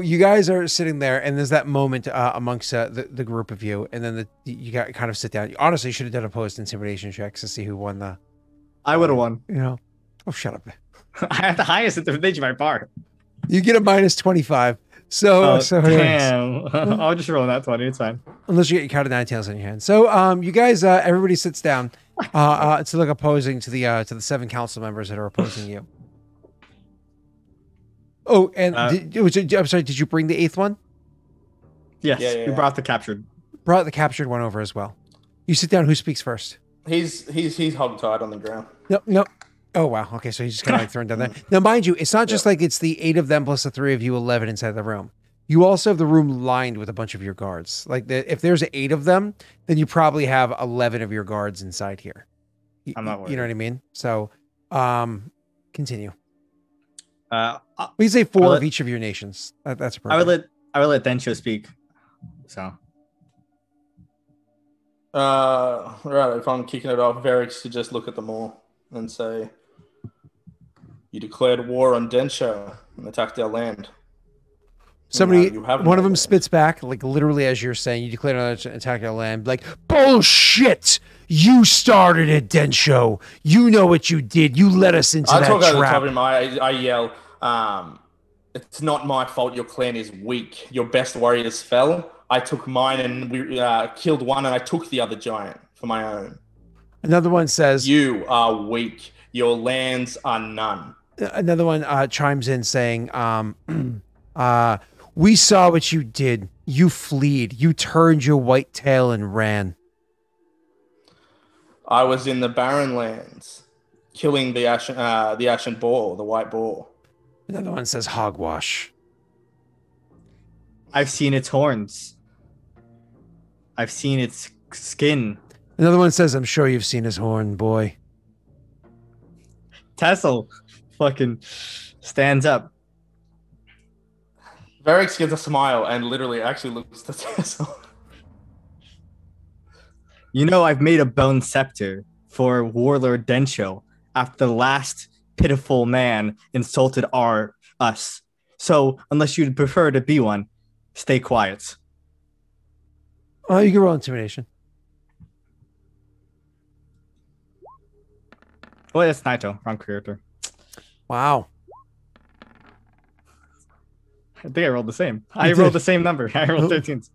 you guys are sitting there, and there's that moment amongst the group of you, and then you got kind of sit down. You honestly should have done opposed intimidation checks to see who won the. I would have won. Oh, shut up. I had the highest intimidation by far. You get a minus 25. So damn. I'll just roll that 20. It's fine. Unless you get your card of nine tails in your hand. So you guys, everybody sits down to look opposing to the 7 council members that are opposing you. Oh, and I'm sorry, did you bring the 8th one? Yes, we brought the captured. Brought the captured one over as well. You sit down. Who speaks first? He's hogtied on the ground. Nope. Oh, wow. Okay, so he's just kind of like thrown down there. Now, mind you, it's not just like it's the 8 of them plus the 3 of you, 11 inside the room. You also have the room lined with a bunch of your guards. Like, if there's 8 of them, then you probably have 11 of your guards inside here. I'm not worried. You know what I mean? So, continue. We say 4 of each of your nations. That's perfect. I would let Densho speak. So. Right, if I'm kicking it off, Varix should just look at them all and say, "You declared war on Densho and attacked our land." One of them spits back, like literally as you're saying, you declared an attack our land, like, bullshit! You started it, Densho. You know what you did. You led us into that trap. I talk over the top of him. I yell, "It's not my fault your clan is weak. Your best warriors fell. I took mine and we killed one and I took the other giant for my own." Another one says, "You are weak. Your lands are none." Another one chimes in saying, "We saw what you did. you fled. You turned your white tail and ran. I was in the Barren Lands, killing the ashen boar, the white boar. Another one says hogwash. I've seen its horns. I've seen its skin. Another one says, I'm sure you've seen his horn, boy. Tessel fucking stands up. Varix gives a smile and literally actually looks to Tessel. You know, I've made a bone scepter for Warlord Dencho after the last pitiful man insulted us. So, unless you'd prefer to be one, stay quiet. Oh, you can roll intimidation. Oh, that's Naito. Wrong character. Wow. I think I rolled the same. I rolled the same number. I rolled 13s.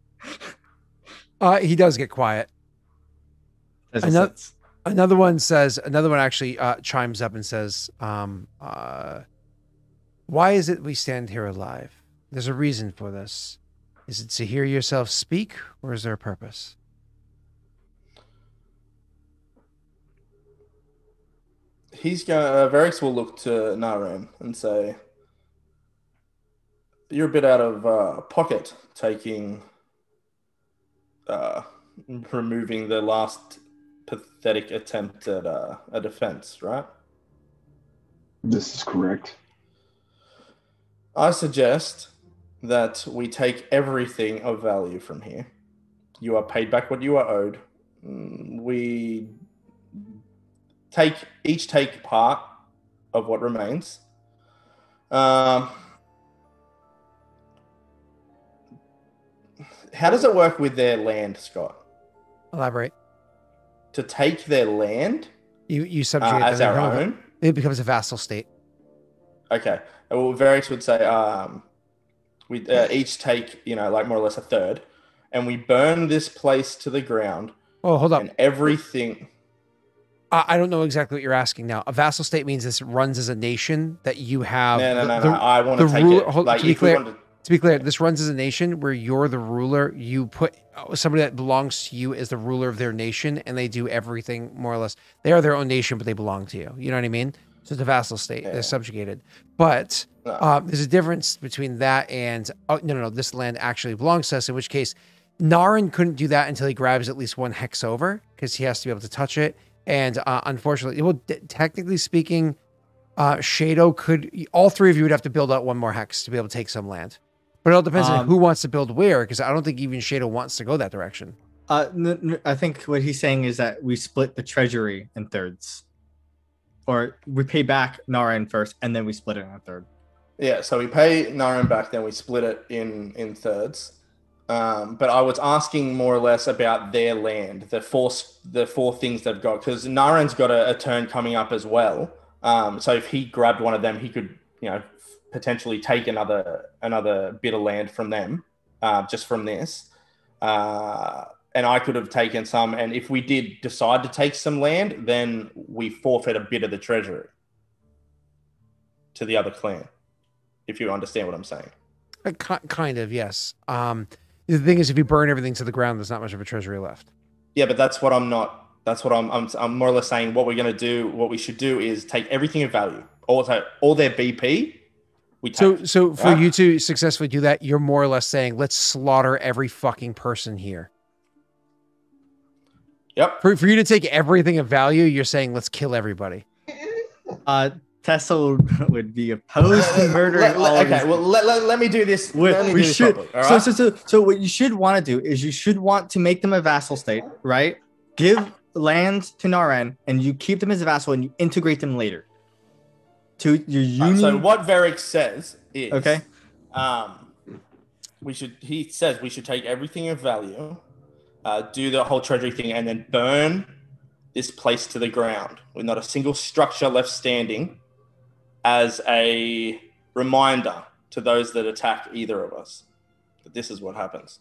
He does get quiet. Another one actually chimes up and says, why is it we stand here alive? There's a reason for this. Is it to hear yourself speak, or is there a purpose? Varix will look to Naren and say, you're a bit out of pocket taking, removing the last pathetic attempt at a defense, right? This is correct. I suggest that we take everything of value from here. You are paid back what you are owed. We each take part of what remains. How does it work with their land, Scott? Elaborate. To take their land, you subjugate as our own. It becomes a vassal state. Okay. Well, Varix would say we each take, like more or less a third, and we burn this place to the ground. Oh, hold up. And everything. I don't know exactly what you're asking now. A vassal state means this runs as a nation that you have. No. I want to take it. To be clear, this runs as a nation where you're the ruler. You put somebody that belongs to you as the ruler of their nation, and they do everything more or less. They are their own nation, but they belong to you. You know what I mean? So it's a vassal state. Yeah. They're subjugated. But there's a difference between that and, no, this land actually belongs to us, in which case Naren couldn't do that until he grabs at least one hex over, because he has to be able to touch it. And unfortunately, well, technically speaking, Shado could, all three of you would have to build out one more hex to be able to take some land. But it all depends on who wants to build where, because I don't think even Shado wants to go that direction. I think what he's saying is that we split the treasury in thirds. Or we pay back Naren first, and then we split it in a third. Yeah, so we pay Naren back, then we split it in thirds. But I was asking more or less about their land, the four things they've got, because Naren's got a turn coming up as well. So if he grabbed one of them, he could, potentially take another bit of land from them, just from this. And I could have taken some. And if we did decide to take some land, then we forfeit a bit of the treasury to the other clan, if you understand what I'm saying. Kind of, yes. The thing is, if you burn everything to the ground, there's not much of a treasury left. Yeah, but that's what I'm not. That's what I'm more or less saying. What we're going to do, what we should do is take everything of value, all their BP. So for you to successfully do that, you're more or less saying, let's slaughter every fucking person here. Yep. For you to take everything of value, you're saying, let's kill everybody. Tessel would be opposed to murdering all of these. Okay, well, let me do this. So what you should want to do is you should want to make them a vassal state, right? Give land to Naren, and you keep them as a vassal, and you integrate them later to your union. So what Varix says is, okay, he says we should take everything of value, do the whole treasury thing, and then burn this place to the ground with not a single structure left standing, as a reminder to those that attack either of us that this is what happens.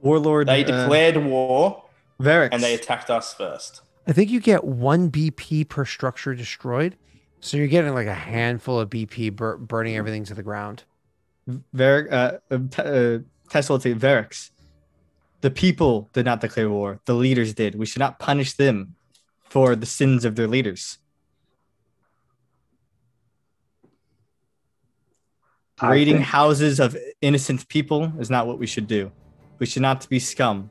Warlord. They declared war, Varix, and they attacked us first. I think you get 1 BP per structure destroyed. So you're getting like a handful of BP burning everything to the ground. Tessel to Varix. The people did not declare war. The leaders did. We should not punish them for the sins of their leaders. Raiding houses of innocent people is not what we should do. We should not be scum.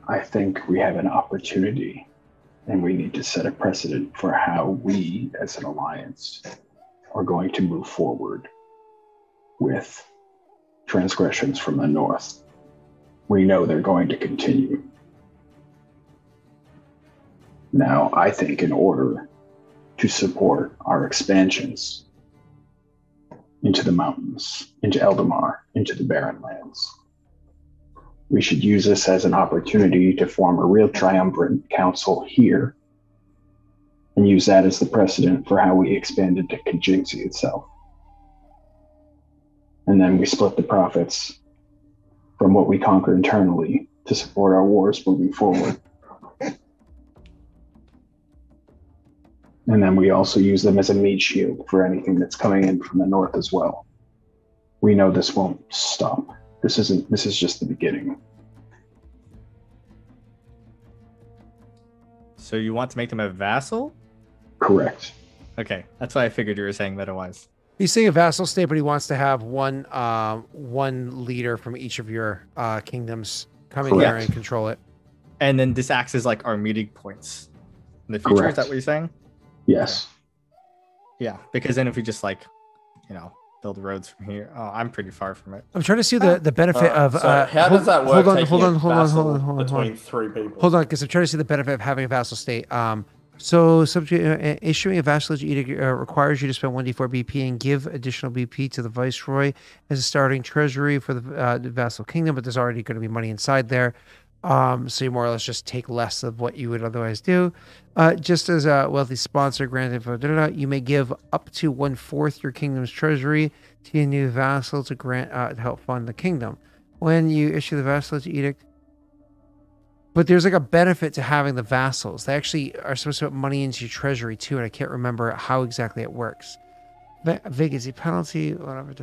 I think we have an opportunity, and we need to set a precedent for how we, as an alliance, are going to move forward with transgressions from the north. We know they're going to continue. Now, I think in order to support our expansions into the mountains, into Eldamar, into the Barren Lands, we should use this as an opportunity to form a real triumvirate council here and use that as the precedent for how we expand into Kajinxi itself. And then we split the profits from what we conquer internally to support our wars moving forward. And then we also use them as a meat shield for anything that's coming in from the north as well. We know this won't stop. This is just the beginning. So you want to make them a vassal? Correct. Okay, that's why I figured you were saying otherwise. He's saying a vassal state, but he wants to have one leader from each of your kingdoms come in here and control it. And then this acts as like our meeting points in the future. Correct. Is that what you're saying? Yes. Yeah, because then if we just like, build roads from here. Oh, I'm pretty far from it. I'm trying to see the benefit of. So how does that work? Hold on. Between three people. Hold on, because I'm trying to see the benefit of having a vassal state. So issuing a vassalage edict requires you to spend 1d4 BP and give additional BP to the viceroy as a starting treasury for the vassal kingdom, but there's already going to be money inside there. So you more or less just take less of what you would otherwise do. Just as a wealthy sponsor granted for you may give up to 1/4 your kingdom's treasury to a new vassal to grant to help fund the kingdom. When you issue the vassalage edict, but there's like a benefit to having the vassals. They actually are supposed to put money into your treasury too, and I can't remember how exactly it works. Vacancy penalty, whatever.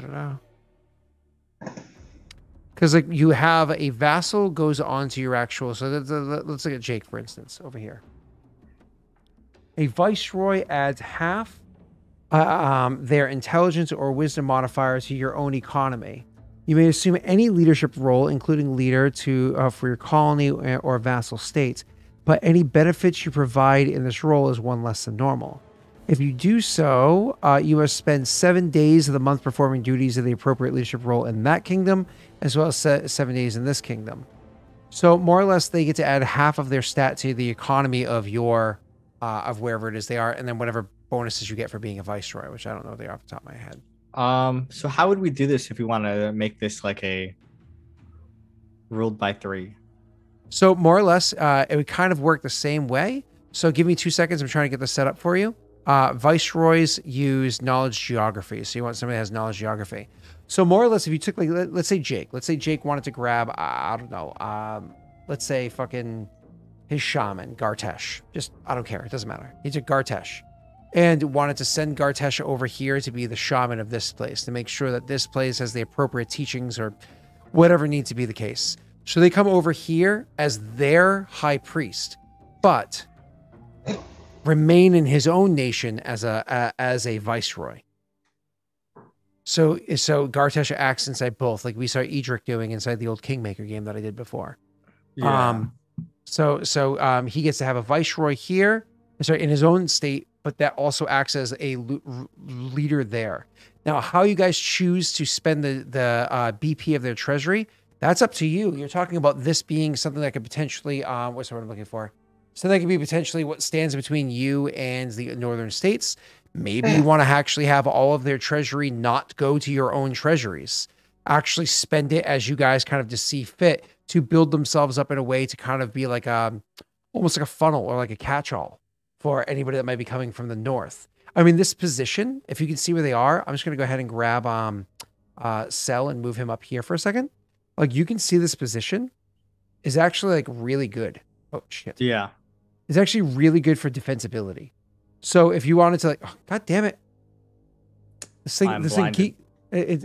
Because like you have a vassal goes on to your actual. So let's look at Jake, for instance, over here. A viceroy adds half their intelligence or wisdom modifier to your own economy. You may assume any leadership role, including leader for your colony or vassal states, but any benefits you provide in this role is one less than normal. If you do so, you must spend 7 days of the month performing duties of the appropriate leadership role in that kingdom, as well as 7 days in this kingdom. So more or less, they get to add half of their stat to the economy of your of wherever it is they are, and then whatever bonuses you get for being a viceroy, which I don't know they are off the top of my head. So how would we do this if we want to make this like a ruled by 3? So more or less, it would kind of work the same way. So give me 2 seconds. I'm trying to get this set up for you. Viceroys use knowledge geography. So you want somebody that has knowledge geography. So more or less, if you took, like, let's say Jake wanted to grab, I don't know, let's say fucking his shaman, Gartesh. Just, I don't care. It doesn't matter. He took Gartesh and wanted to send Gartesh over here to be the shaman of this place, to make sure that this place has the appropriate teachings or whatever needs to be the case. So they come over here as their high priest, but remain in his own nation as a viceroy. So Gartesh acts inside both, like we saw Edric doing inside the old Kingmaker game that I did before. Yeah. So he gets to have a viceroy here, in his own state, but that also acts as a leader there. Now, how you guys choose to spend the BP of their treasury, that's up to you. You're talking about this being something that could potentially, what's the word I'm looking for? So that could be potentially what stands between you and the northern states. Maybe you want to actually have all of their treasury not go to your own treasuries. Actually spend it as you guys kind of just see fit to build themselves up in a way to kind of be like almost like a funnel or like a catch-all for anybody that might be coming from the north. I mean, this position, if you can see where they are, I'm just going to go ahead and grab Cell and move him up here for a second. Like you can see this position is actually like really good. Oh, shit. Yeah. It's actually really good for defensibility. So if you wanted to, like, oh, God damn it, this thing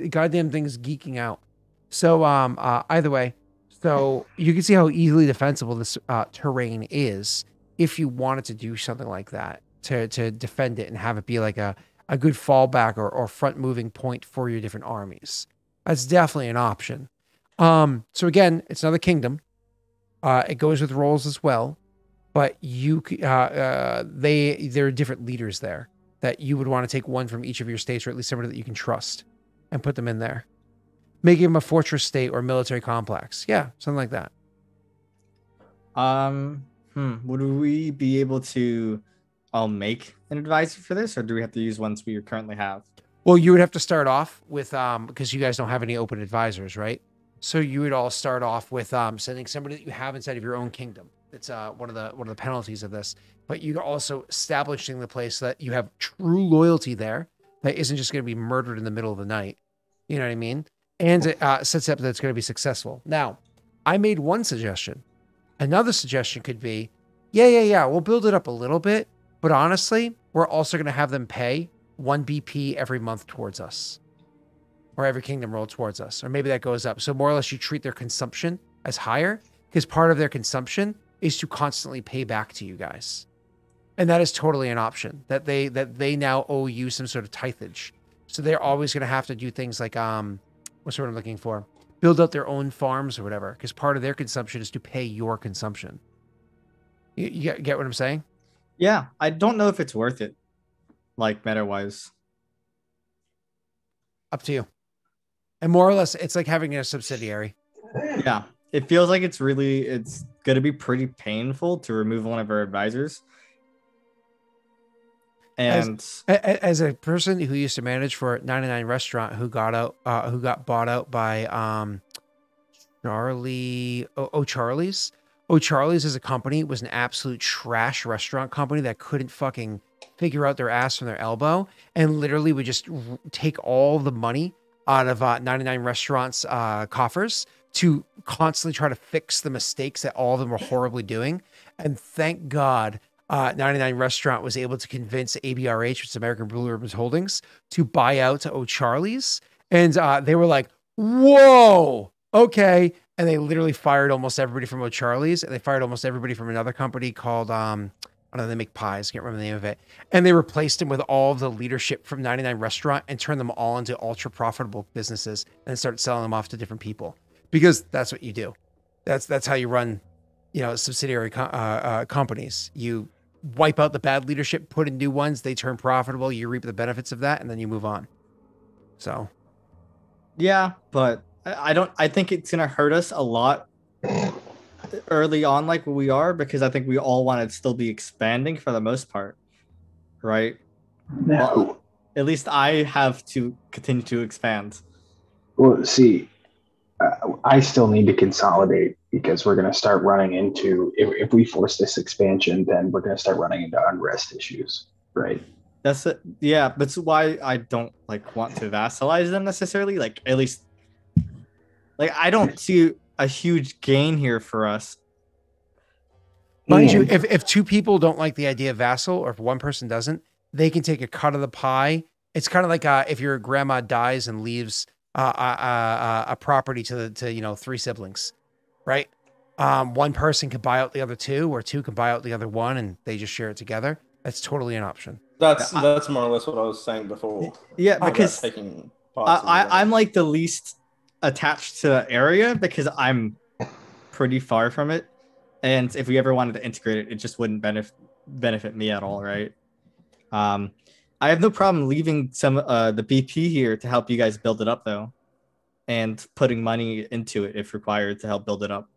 Goddamn thing's geeking out. So either way, so you can see how easily defensible this terrain is if you wanted to do something like that to defend it and have it be like a good fallback or front moving point for your different armies. That's definitely an option. So again, it's another kingdom. It goes with roles as well, but there are different leaders there that you would want to take one from each of your states, or at least somebody that you can trust, and put them in there. Make him a fortress state or military complex. Yeah, something like that. Would we be able to make an advisor for this, or do we have to use ones we currently have? Well, you would have to start off with because you guys don't have any open advisors, right? So you would all start off with sending somebody that you have inside of your own kingdom. It's one of the penalties of this. But you're also establishing the place so that you have true loyalty there that isn't just going to be murdered in the middle of the night. You know what I mean? And it sets up that it's going to be successful. Now, I made one suggestion. Another suggestion could be, yeah, we'll build it up a little bit, but honestly, we're also going to have them pay 1 BP every month towards us, or every kingdom roll towards us, or maybe that goes up. So more or less you treat their consumption as higher, because part of their consumption is to constantly pay back to you guys. And that is totally an option, that they now owe you some sort of tithage. So they're always going to have to do things like, what's the word I'm looking for? Build out their own farms or whatever, because part of their consumption is to pay your consumption. You get what I'm saying? Yeah, I don't know if it's worth it, like meta-wise. Up to you. And more or less, it's like having a subsidiary. Yeah, it feels like it's going to be pretty painful to remove one of our advisors. And as a person who used to manage for 99 Restaurant, who got bought out by Charlie's. Charlie's as a company was an absolute trash restaurant company that couldn't fucking figure out their ass from their elbow, and literally would just take all the money out of 99 Restaurant's coffers to constantly try to fix the mistakes that all of them were horribly doing. And thank God 99 Restaurant was able to convince ABRH, which is American Blue Ribbons Holdings, to buy out O'Charlie's. And they were like, whoa, okay. And they literally fired almost everybody from O'Charlie's, and they fired almost everybody from another company called, I don't know, they make pies. Can't remember the name of it. And they replaced them with all of the leadership from 99 Restaurant and turned them all into ultra profitable businesses and started selling them off to different people, because that's what you do. That's how you run, subsidiary companies. You wipe out the bad leadership, put in new ones, they turn profitable, you reap the benefits of that, and then you move on. So yeah, but I think it's gonna hurt us a lot early on, like we are, because I think we all want to still be expanding for the most part, right? No. Well, at least I have to continue to expand. Well, see, I still need to consolidate, because we're going to start running into, if we force this expansion, then we're going to start running into unrest issues, right? That's it. Yeah, that's why I don't want to vassalize them necessarily. At least, I don't see a huge gain here for us. Mind you, if two people don't like the idea of vassal, or if one person doesn't, they can take a cut of the pie. It's kind of like if your grandma dies and leaves a property to 3 siblings, right? One person can buy out the other 2, or 2 can buy out the other 1, and they just share it together. That's totally an option. That's more or less what I was saying before. Yeah, because taking parts I'm the least attached to the area, because I'm pretty far from it, and if we ever wanted to integrate it, it just wouldn't benefit me at all, right? I have no problem leaving some the BP here to help you guys build it up, though, and putting money into it if required to help build it up.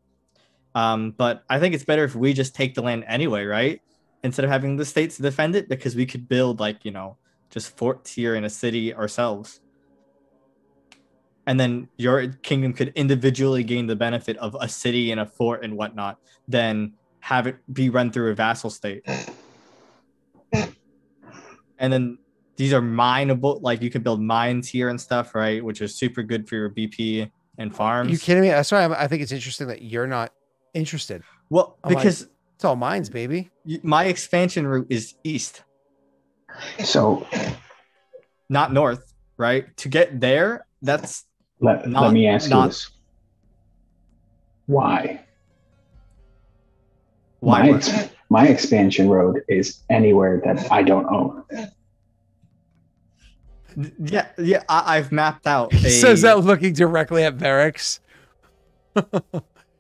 But I think it's better if we just take the land anyway, right? Instead of having the states defend it, because we could build just forts here in a city ourselves. And then your kingdom could individually gain the benefit of a city and a fort and whatnot, then have it be run through a vassal state. And then these are mineable, you can build mines here and stuff, right? Which is super good for your BP and farms. Are you kidding me? That's why I think it's interesting that you're not interested. Well, because it's all mines, baby. My expansion route is east. So, not north. right? To get there, that's Let me ask you this. Why? My expansion road is anywhere that I don't own. Yeah. I've mapped out. He says that looking directly at Varix.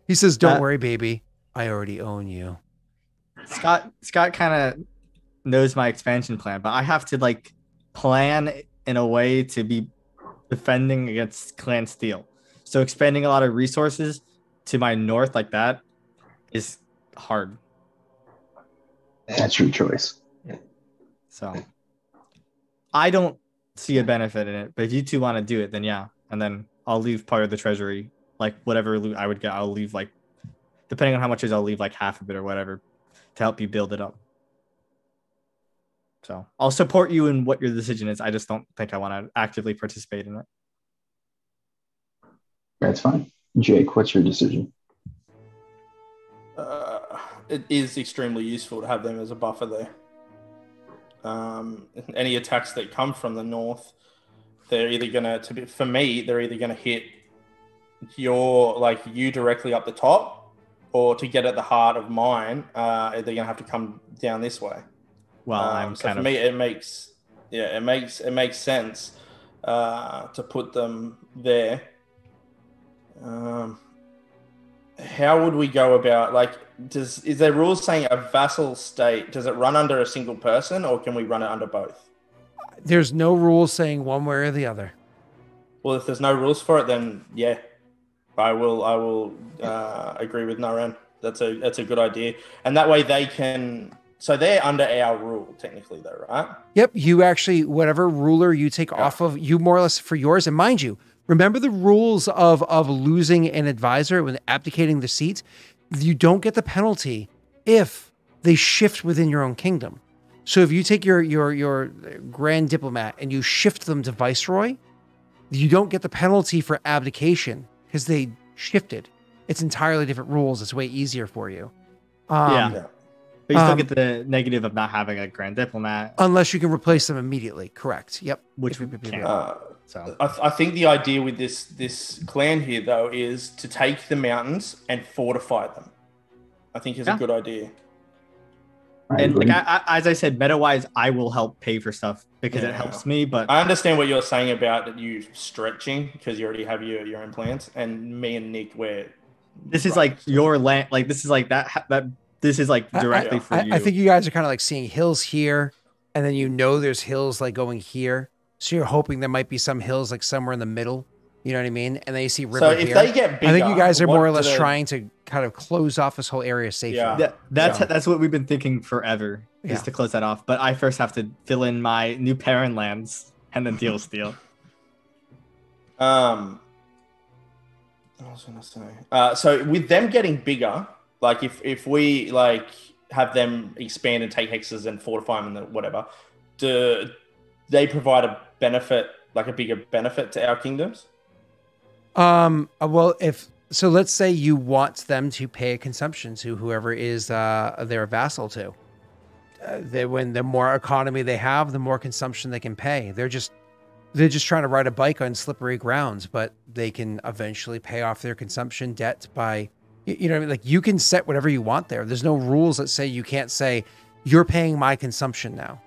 He says, "Don't worry, baby. I already own you." Scott kind of knows my expansion plan, but I have to like plan in a way to be defending against Clan Steel. So expanding a lot of resources to my north like that is hard. That's your choice. So I don't see a benefit in it, but if you two want to do it, then yeah. And then I'll leave part of the treasury, like whatever loot I would get, I'll leave like, depending on how much it is, I'll leave like half of it or whatever to help you build it up. So I'll support you in what your decision is. I just don't think I want to actively participate in it. That's fine. Jake, what's your decision? It is extremely useful to have them as a buffer there. Any attacks that come from the north, they're either gonna hit you directly up the top, or to get at the heart of mine, they're gonna have to come down this way. Well, it makes sense to put them there. How would we go about is there rules saying a vassal state, does it run under a single person, or can we run it under both? There's no rules saying one way or the other. Well, if there's no rules for it, then yeah, I will agree with Naren. That's a good idea, and that way they can. So they're under our rule technically, though, right? Yep. You actually, whatever ruler you take off of, you more or less for yours. And mind you, remember the rules of losing an advisor when abdicating the seat. You don't get the penalty if they shift within your own kingdom. So if you take your grand diplomat and you shift them to viceroy, you don't get the penalty for abdication because they shifted. It's entirely different rules. It's way easier for you. Yeah. But you still get the negative of not having a grand diplomat. Unless you can replace them immediately. Correct. Yep. Which we can't. So I think the idea with this clan here, though, is to take the mountains and fortify them. I think is a good idea. And as I said, meta-wise, I will help pay for stuff because it helps me. But I understand what you're saying about you stretching because you already have your own plans. And me and Nick, this is like your land. Like this is like that. This is like directly for you. I think you guys are kind of like seeing hills here, and then there's hills like going here. So you're hoping there might be some hills like somewhere in the middle. You know what I mean? And then you see river so if here. They get bigger, I think you guys are more or less trying to kind of close off this whole area safely. Yeah. That's what we've been thinking forever, is to close that off. But I first have to fill in my new parent lands and then deal steel. I was gonna say. So with them getting bigger, like if we like have them expand and take hexes and fortify them and whatever, do they provide a benefit, like a bigger benefit to our kingdoms? Well, let's say you want them to pay a consumption to whoever is their vassal to. When the more economy they have, the more consumption they can pay. They're just trying to ride a bike on slippery grounds, but they can eventually pay off their consumption debt by, you know, like you can set whatever you want there. There's no rules that say you can't say you're paying my consumption now.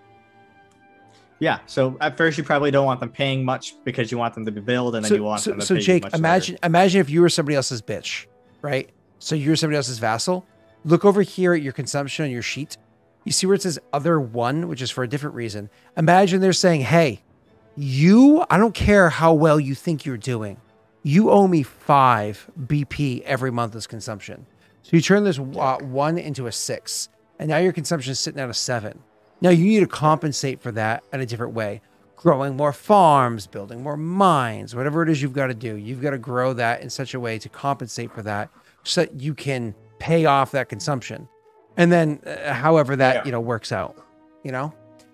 Yeah, so at first you probably don't want them paying much because you want them to be billed, and then you want them to pay Jake, much imagine if you were somebody else's bitch, right? So you're somebody else's vassal. Look over here at your consumption on your sheet. You see where it says other one, which is for a different reason. Imagine they're saying, hey, I don't care how well you think you're doing. You owe me 5 BP every month as consumption. So you turn this 1 into a 6, and now your consumption is sitting at a 7. Now you need to compensate for that in a different way. Growing more farms, building more mines, whatever it is you've got to do. You've got to grow that in such a way to compensate for that so that you can pay off that consumption. And then however that, works out,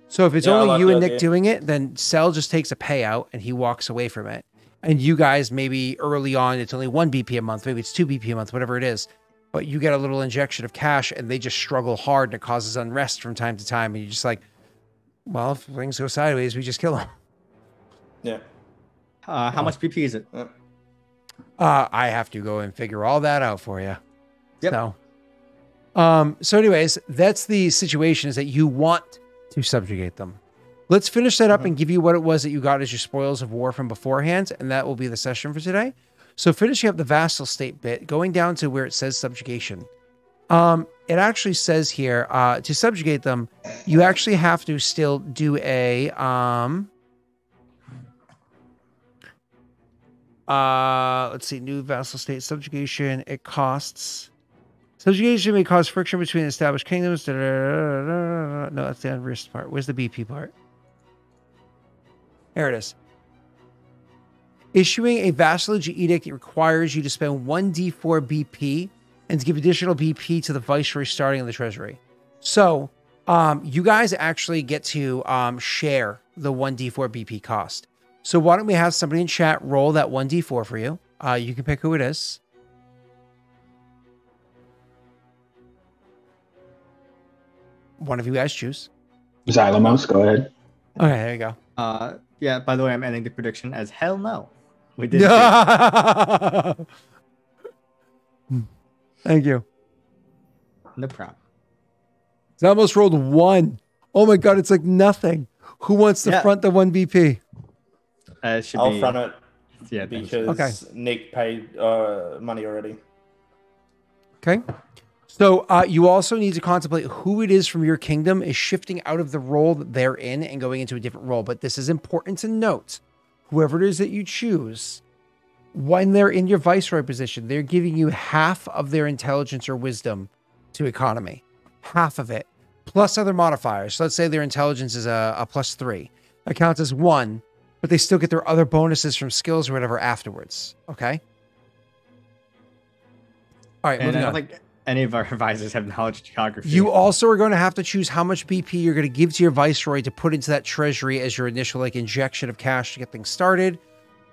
So if it's only you and Nick doing it, then Cell just takes a payout and he walks away from it. And you guys, maybe early on, it's only 1 BP a month, maybe it's 2 BP a month, whatever it is. But you get a little injection of cash and they just struggle hard and it causes unrest from time to time. And you're just like, well, if things go sideways, we just kill them. Yeah. How much BP is it? I have to go and figure all that out for you. Yep. So anyways, that's the situation, is that you want to subjugate them. Let's finish that up and give you what it was that you got as your spoils of war from beforehand, and that will be the session for today. So finishing up the vassal state bit, going down to where it says subjugation. It actually says here, to subjugate them, you actually have to still do a, let's see, new vassal state subjugation. It costs, subjugation may cause friction between established kingdoms. No, that's the unrisked part. Where's the BP part? There it is. Issuing a vassalage edict requires you to spend 1d4 BP and to give additional BP to the viceroy starting in the treasury. So you guys actually get to share the 1d4 BP cost. So why don't we have somebody in chat roll that 1d4 for you? You can pick who it is. One of you guys choose. Xylamos, go ahead. Okay, there you go. Yeah, by the way, I'm ending the prediction as hell no. We did. Thank you. No problem. I almost rolled 1. Oh my god, it's like nothing. Who wants to front the 1 BP? I'll front it. Yeah, because Nick paid money already. Okay. So you also need to contemplate who it is from your kingdom is shifting out of the role that they're in and going into a different role. But this is important to note. Whoever it is that you choose, when they're in your viceroy position, they're giving you half of their intelligence or wisdom to economy. Half of it. Plus other modifiers. So let's say their intelligence is a +3. That counts as 1, but they still get their other bonuses from skills or whatever afterwards. Okay? All right, and moving I on. don't think any of our advisors have knowledge of geography. You also are going to have to choose how much BP you're going to give to your viceroy to put into that treasury as your initial injection of cash to get things started.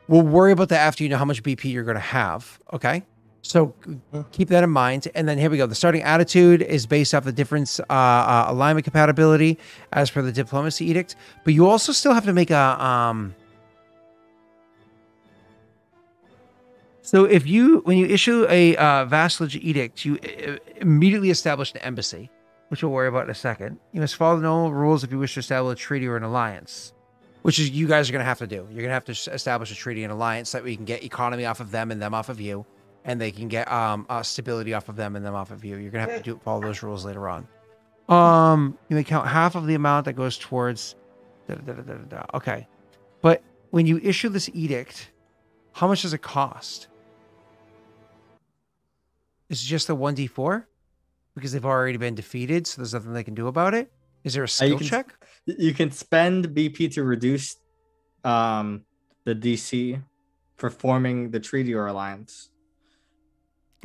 We'll worry about that after you know how much BP you're going to have. Okay. So keep that in mind. And then here we go. The starting attitude is based off the difference, alignment compatibility as per the diplomacy edict. But you also still have to make a, so when you issue a vassalage edict, you immediately establish an embassy, which we'll worry about in a second. You must follow the normal rules if you wish to establish a treaty or an alliance, which is you guys are going to have to do. You're going to have to establish a treaty and alliance so that we can get economy off of them and them off of you, and they can get stability off of them and them off of you. You're going to have to follow those rules later on. You may count half of the amount that goes towards. Okay, but when you issue this edict, how much does it cost? Is it just a 1d4? Because they've already been defeated, so there's nothing they can do about it? Is there a skill check? You can spend BP to reduce the DC for forming the treaty or alliance.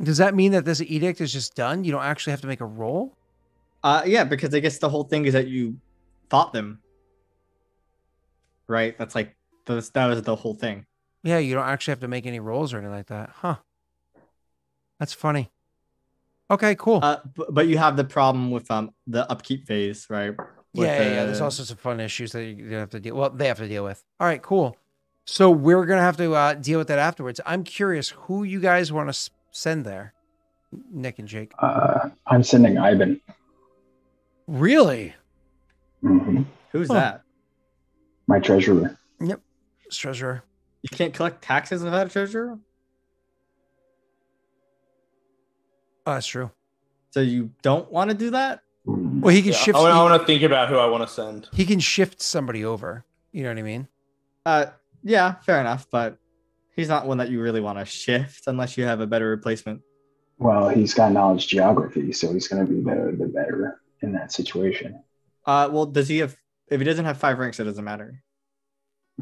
Does that mean that this edict is just done? You don't actually have to make a roll? Yeah, because I guess the whole thing is that you fought them. Right? That was the whole thing. Yeah, you don't actually have to make any rolls or anything like that. Huh. That's funny. Okay, cool. But you have the problem with the upkeep phase, right? Yeah. There's all sorts of fun issues that you have to deal. Well, they have to deal with. All right, cool. So we're gonna have to deal with that afterwards. I'm curious who you guys want to send there, Nick and Jake. I'm sending Ivan. Really? Mm-hmm. Who's that? My treasurer. Yep, it's treasurer. You can't collect taxes without a treasurer. Oh, that's true. So you don't want to do that? Well, he can shift. I want to think about who I want to send. He can shift somebody over. You know what I mean? Yeah, fair enough. But he's not one that you really want to shift unless you have a better replacement. Well, he's got knowledge geography, so he's going to be the better in that situation. Well, does he have? If he doesn't have 5 ranks, it doesn't matter.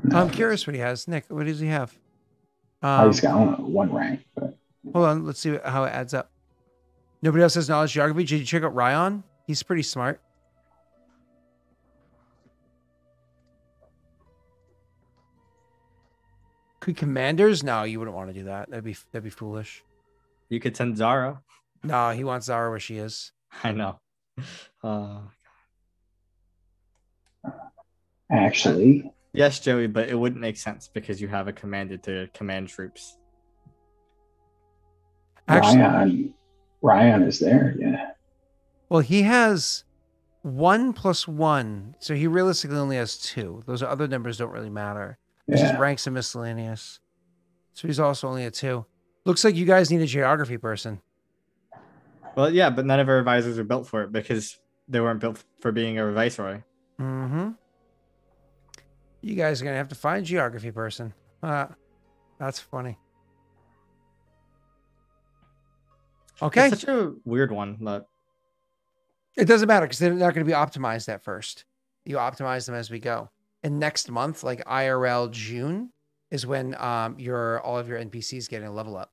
No, I'm curious what he has. Nick, what does he have? He's got 1 rank. But... Hold on, let's see how it adds up. Nobody else has knowledge geography. Did you check out Ryan? He's pretty smart. Could commanders? No, you wouldn't want to do that. That'd be foolish. You could send Zara. No, he wants Zara where she is. I know. Actually, Yes, Joey, but it wouldn't make sense because you have a commander to command troops. Actually, Ryan is there. Yeah. well, he has 1 + 1, so he realistically only has 2. Those other numbers don't really matter. It's just Yeah. ranks and miscellaneous. So he's also only a 2. Looks like you guys need a geography person. Well, yeah, but none of our advisors are built for it because they weren't built for being a viceroy. Mm-hmm. You guys are gonna have to find a geography person. That's funny. Okay. It's such a weird one, but It doesn't matter because they're not going to be optimized at first. You optimize them as we go. And next month, like IRL June, is when all of your NPCs getting a level up.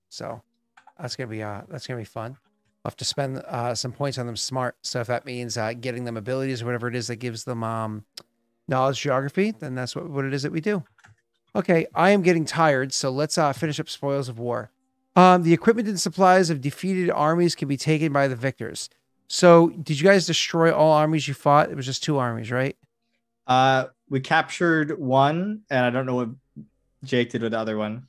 So that's gonna be fun. I'll have to spend some points on them smart. So if that means getting them abilities or whatever it is that gives them knowledge geography, then that's what it is that we do. Okay, I am getting tired, so let's finish up spoils of war. The equipment and supplies of defeated armies can be taken by the victors. So did you guys destroy all armies you fought? It was just 2 armies, right? we captured one, and I don't know what Jake did with the other one.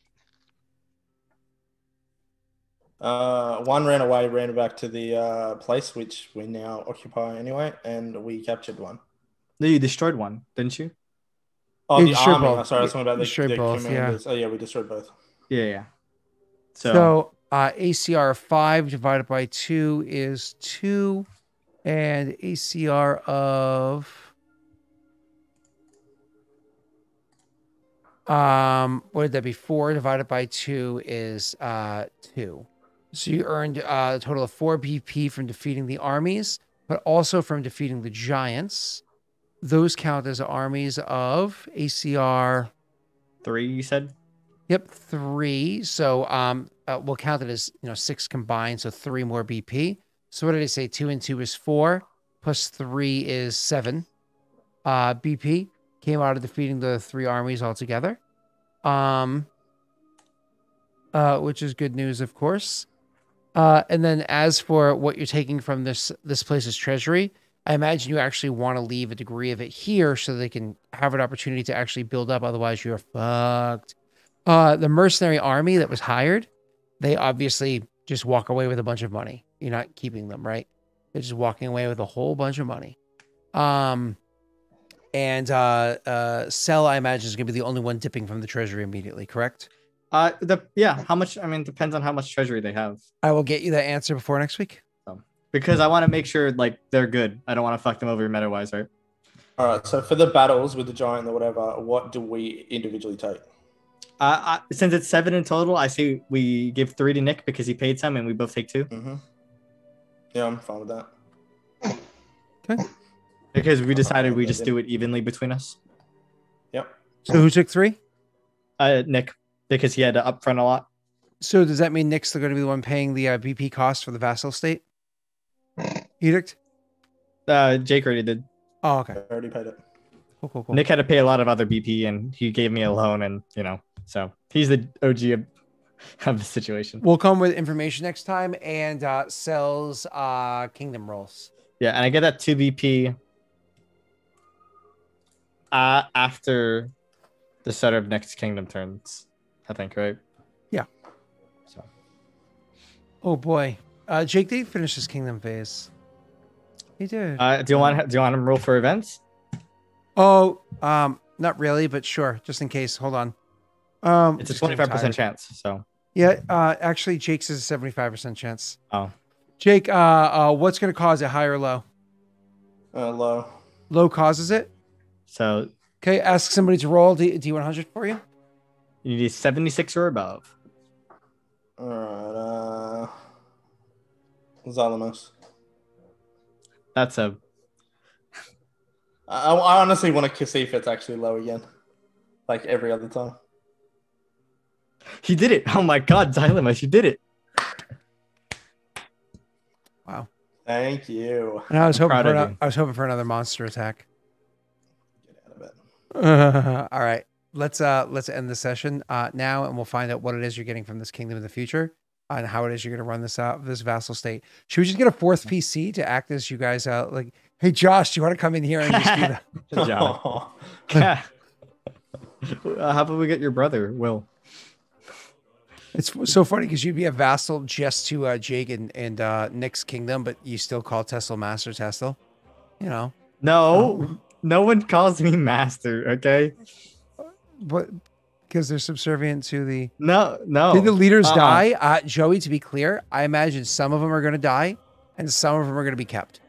One ran away, ran back to the place which we now occupy anyway, and we captured one. No, you destroyed one, didn't you? Oh, You the destroyed army. both. Oh, sorry, I was talking about the Destroyed both, commanders. Oh, yeah, we destroyed both. Yeah. So ACR 5 divided by 2 is 2, and ACR of what would that be? 4 divided by 2 is 2. So you earned a total of 4 BP from defeating the armies, but also from defeating the giants. Those count as armies of ACR 3, you said? Yep, 3. So we'll count it as 6 combined, so 3 more BP. So what did I say? 2 and 2 is 4, plus 3 is 7. BP came out of defeating the 3 armies altogether. Which is good news, of course. And then as for what you're taking from this place's treasury, I imagine you actually want to leave a degree of it here so they can have an opportunity to actually build up. Otherwise, you're fucked. The mercenary army that was hired, they obviously just walk away with a bunch of money. You're not keeping them, right? They're just walking away with a whole bunch of money. And Cell, I imagine, is going to be the only one dipping from the treasury immediately, correct? How much? I mean, depends on how much treasury they have. I will get you that answer before next week. Because I want to make sure like they're good. I don't want to fuck them over meta-wise, right? All right. So for the battles with the giant or whatever, what do we individually take? Since it's 7 in total, I say we give 3 to Nick because he paid some, and we both take 2. Mm-hmm. Yeah, I'm fine with that. Okay. Because we decided we just do it evenly between us. Yep. So who took 3? Nick, because he had to upfront a lot. So does that mean Nick's still going to be the one paying the BP cost for the vassal state edict? Jake already did. Oh, okay. I already paid it. Cool. Nick had to pay a lot of other BP, and he gave me a loan, and so he's the OG of the situation. We'll come with information next time and sells kingdom rolls. Yeah, and I get that 2 BP after the start of next kingdom turns, I think, right? Yeah. So. Oh boy, Jake did finish his kingdom phase. He did. Do you want him to roll for events? Oh, not really, but sure, just in case. Hold on. It's a 25% chance. So. Yeah, actually, Jake's is a 75% chance. Oh. Jake, what's going to cause it, high or low? Low. Low causes it. So. Okay, ask somebody to roll D100 for you. You need 76 or above. All right. Zalamos. That's a. I honestly want to see if it's actually low again, like every other time. He did it! Oh my God, Xylemus, you did it! Wow! Thank you. And I was hoping for another monster attack. Get out of it. All right, let's end the session now, and we'll find out what it is you're getting from this kingdom in the future, and how it is you're going to run this vassal state. Should we just get a 4th PC to act as you guys like? Hey, Josh, do you want to come in here and just be the Josh. How about we get your brother, Will? It's so funny because you'd be a vassal just to Jake and Nick's kingdom, but you still call Tessel Master Tessel. You know. No, no one calls me master. Okay. But because they're subservient to the. No. Did the leaders die? Joey, to be clear, I imagine some of them are going to die, and some of them are going to be kept.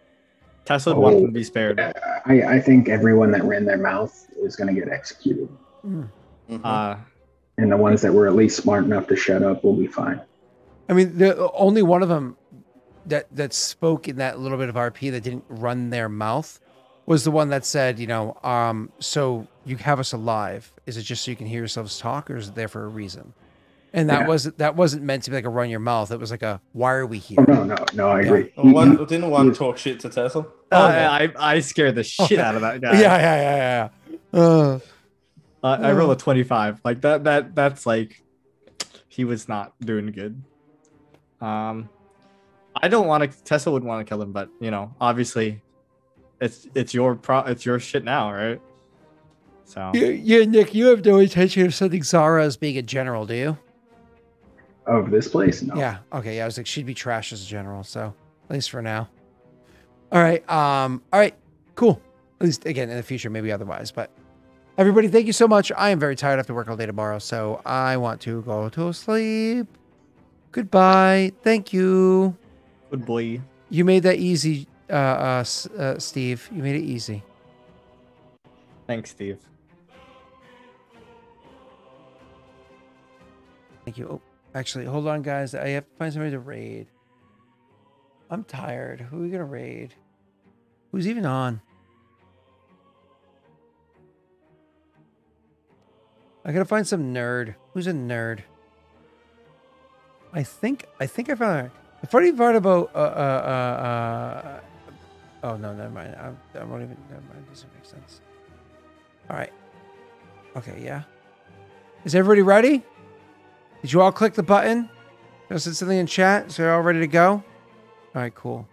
Tesla would want them to be spared. I think everyone that ran their mouth is going to get executed. And the ones that were at least smart enough to shut up will be fine. I mean, the only one of them that spoke in that little bit of RP that didn't run their mouth was the one that said, so you have us alive. Is it just so you can hear yourselves talk, or is it there for a reason? And that wasn't meant to be like a run your mouth. It was like a, why are we here? Oh, no, I agree. Didn't one talk shit to Tesla? I scared the shit out of that guy. Yeah. I roll a 25. Like that's like he was not doing good. I don't want to. Tessa would want to kill him, but obviously, it's your shit now, right? So yeah, Nick, you have no intention of sending Zara as being a general, do you? Of this place, no. Yeah. Okay. Yeah, I was like, she'd be trash as a general, so at least for now. All right. All right. Cool. At least again in the future, maybe otherwise, but. Everybody, thank you so much. I am very tired. I have to work all day tomorrow, so I want to go to sleep. Goodbye. Thank you. Good boy. You made that easy, Steve. You made it easy. Thanks, Steve. Thank you. Oh, actually, hold on, guys. I have to find somebody to raid. I'm tired. Who are we going to raid? Who's even on? I gotta find some nerd. Who's a nerd? I think I found her. The funny part about oh no, never mind. I won't even. Never mind. This doesn't make sense. All right. Okay. Yeah. Is everybody ready? Did you all click the button? Just said something in chat, so you're all ready to go. All right. Cool.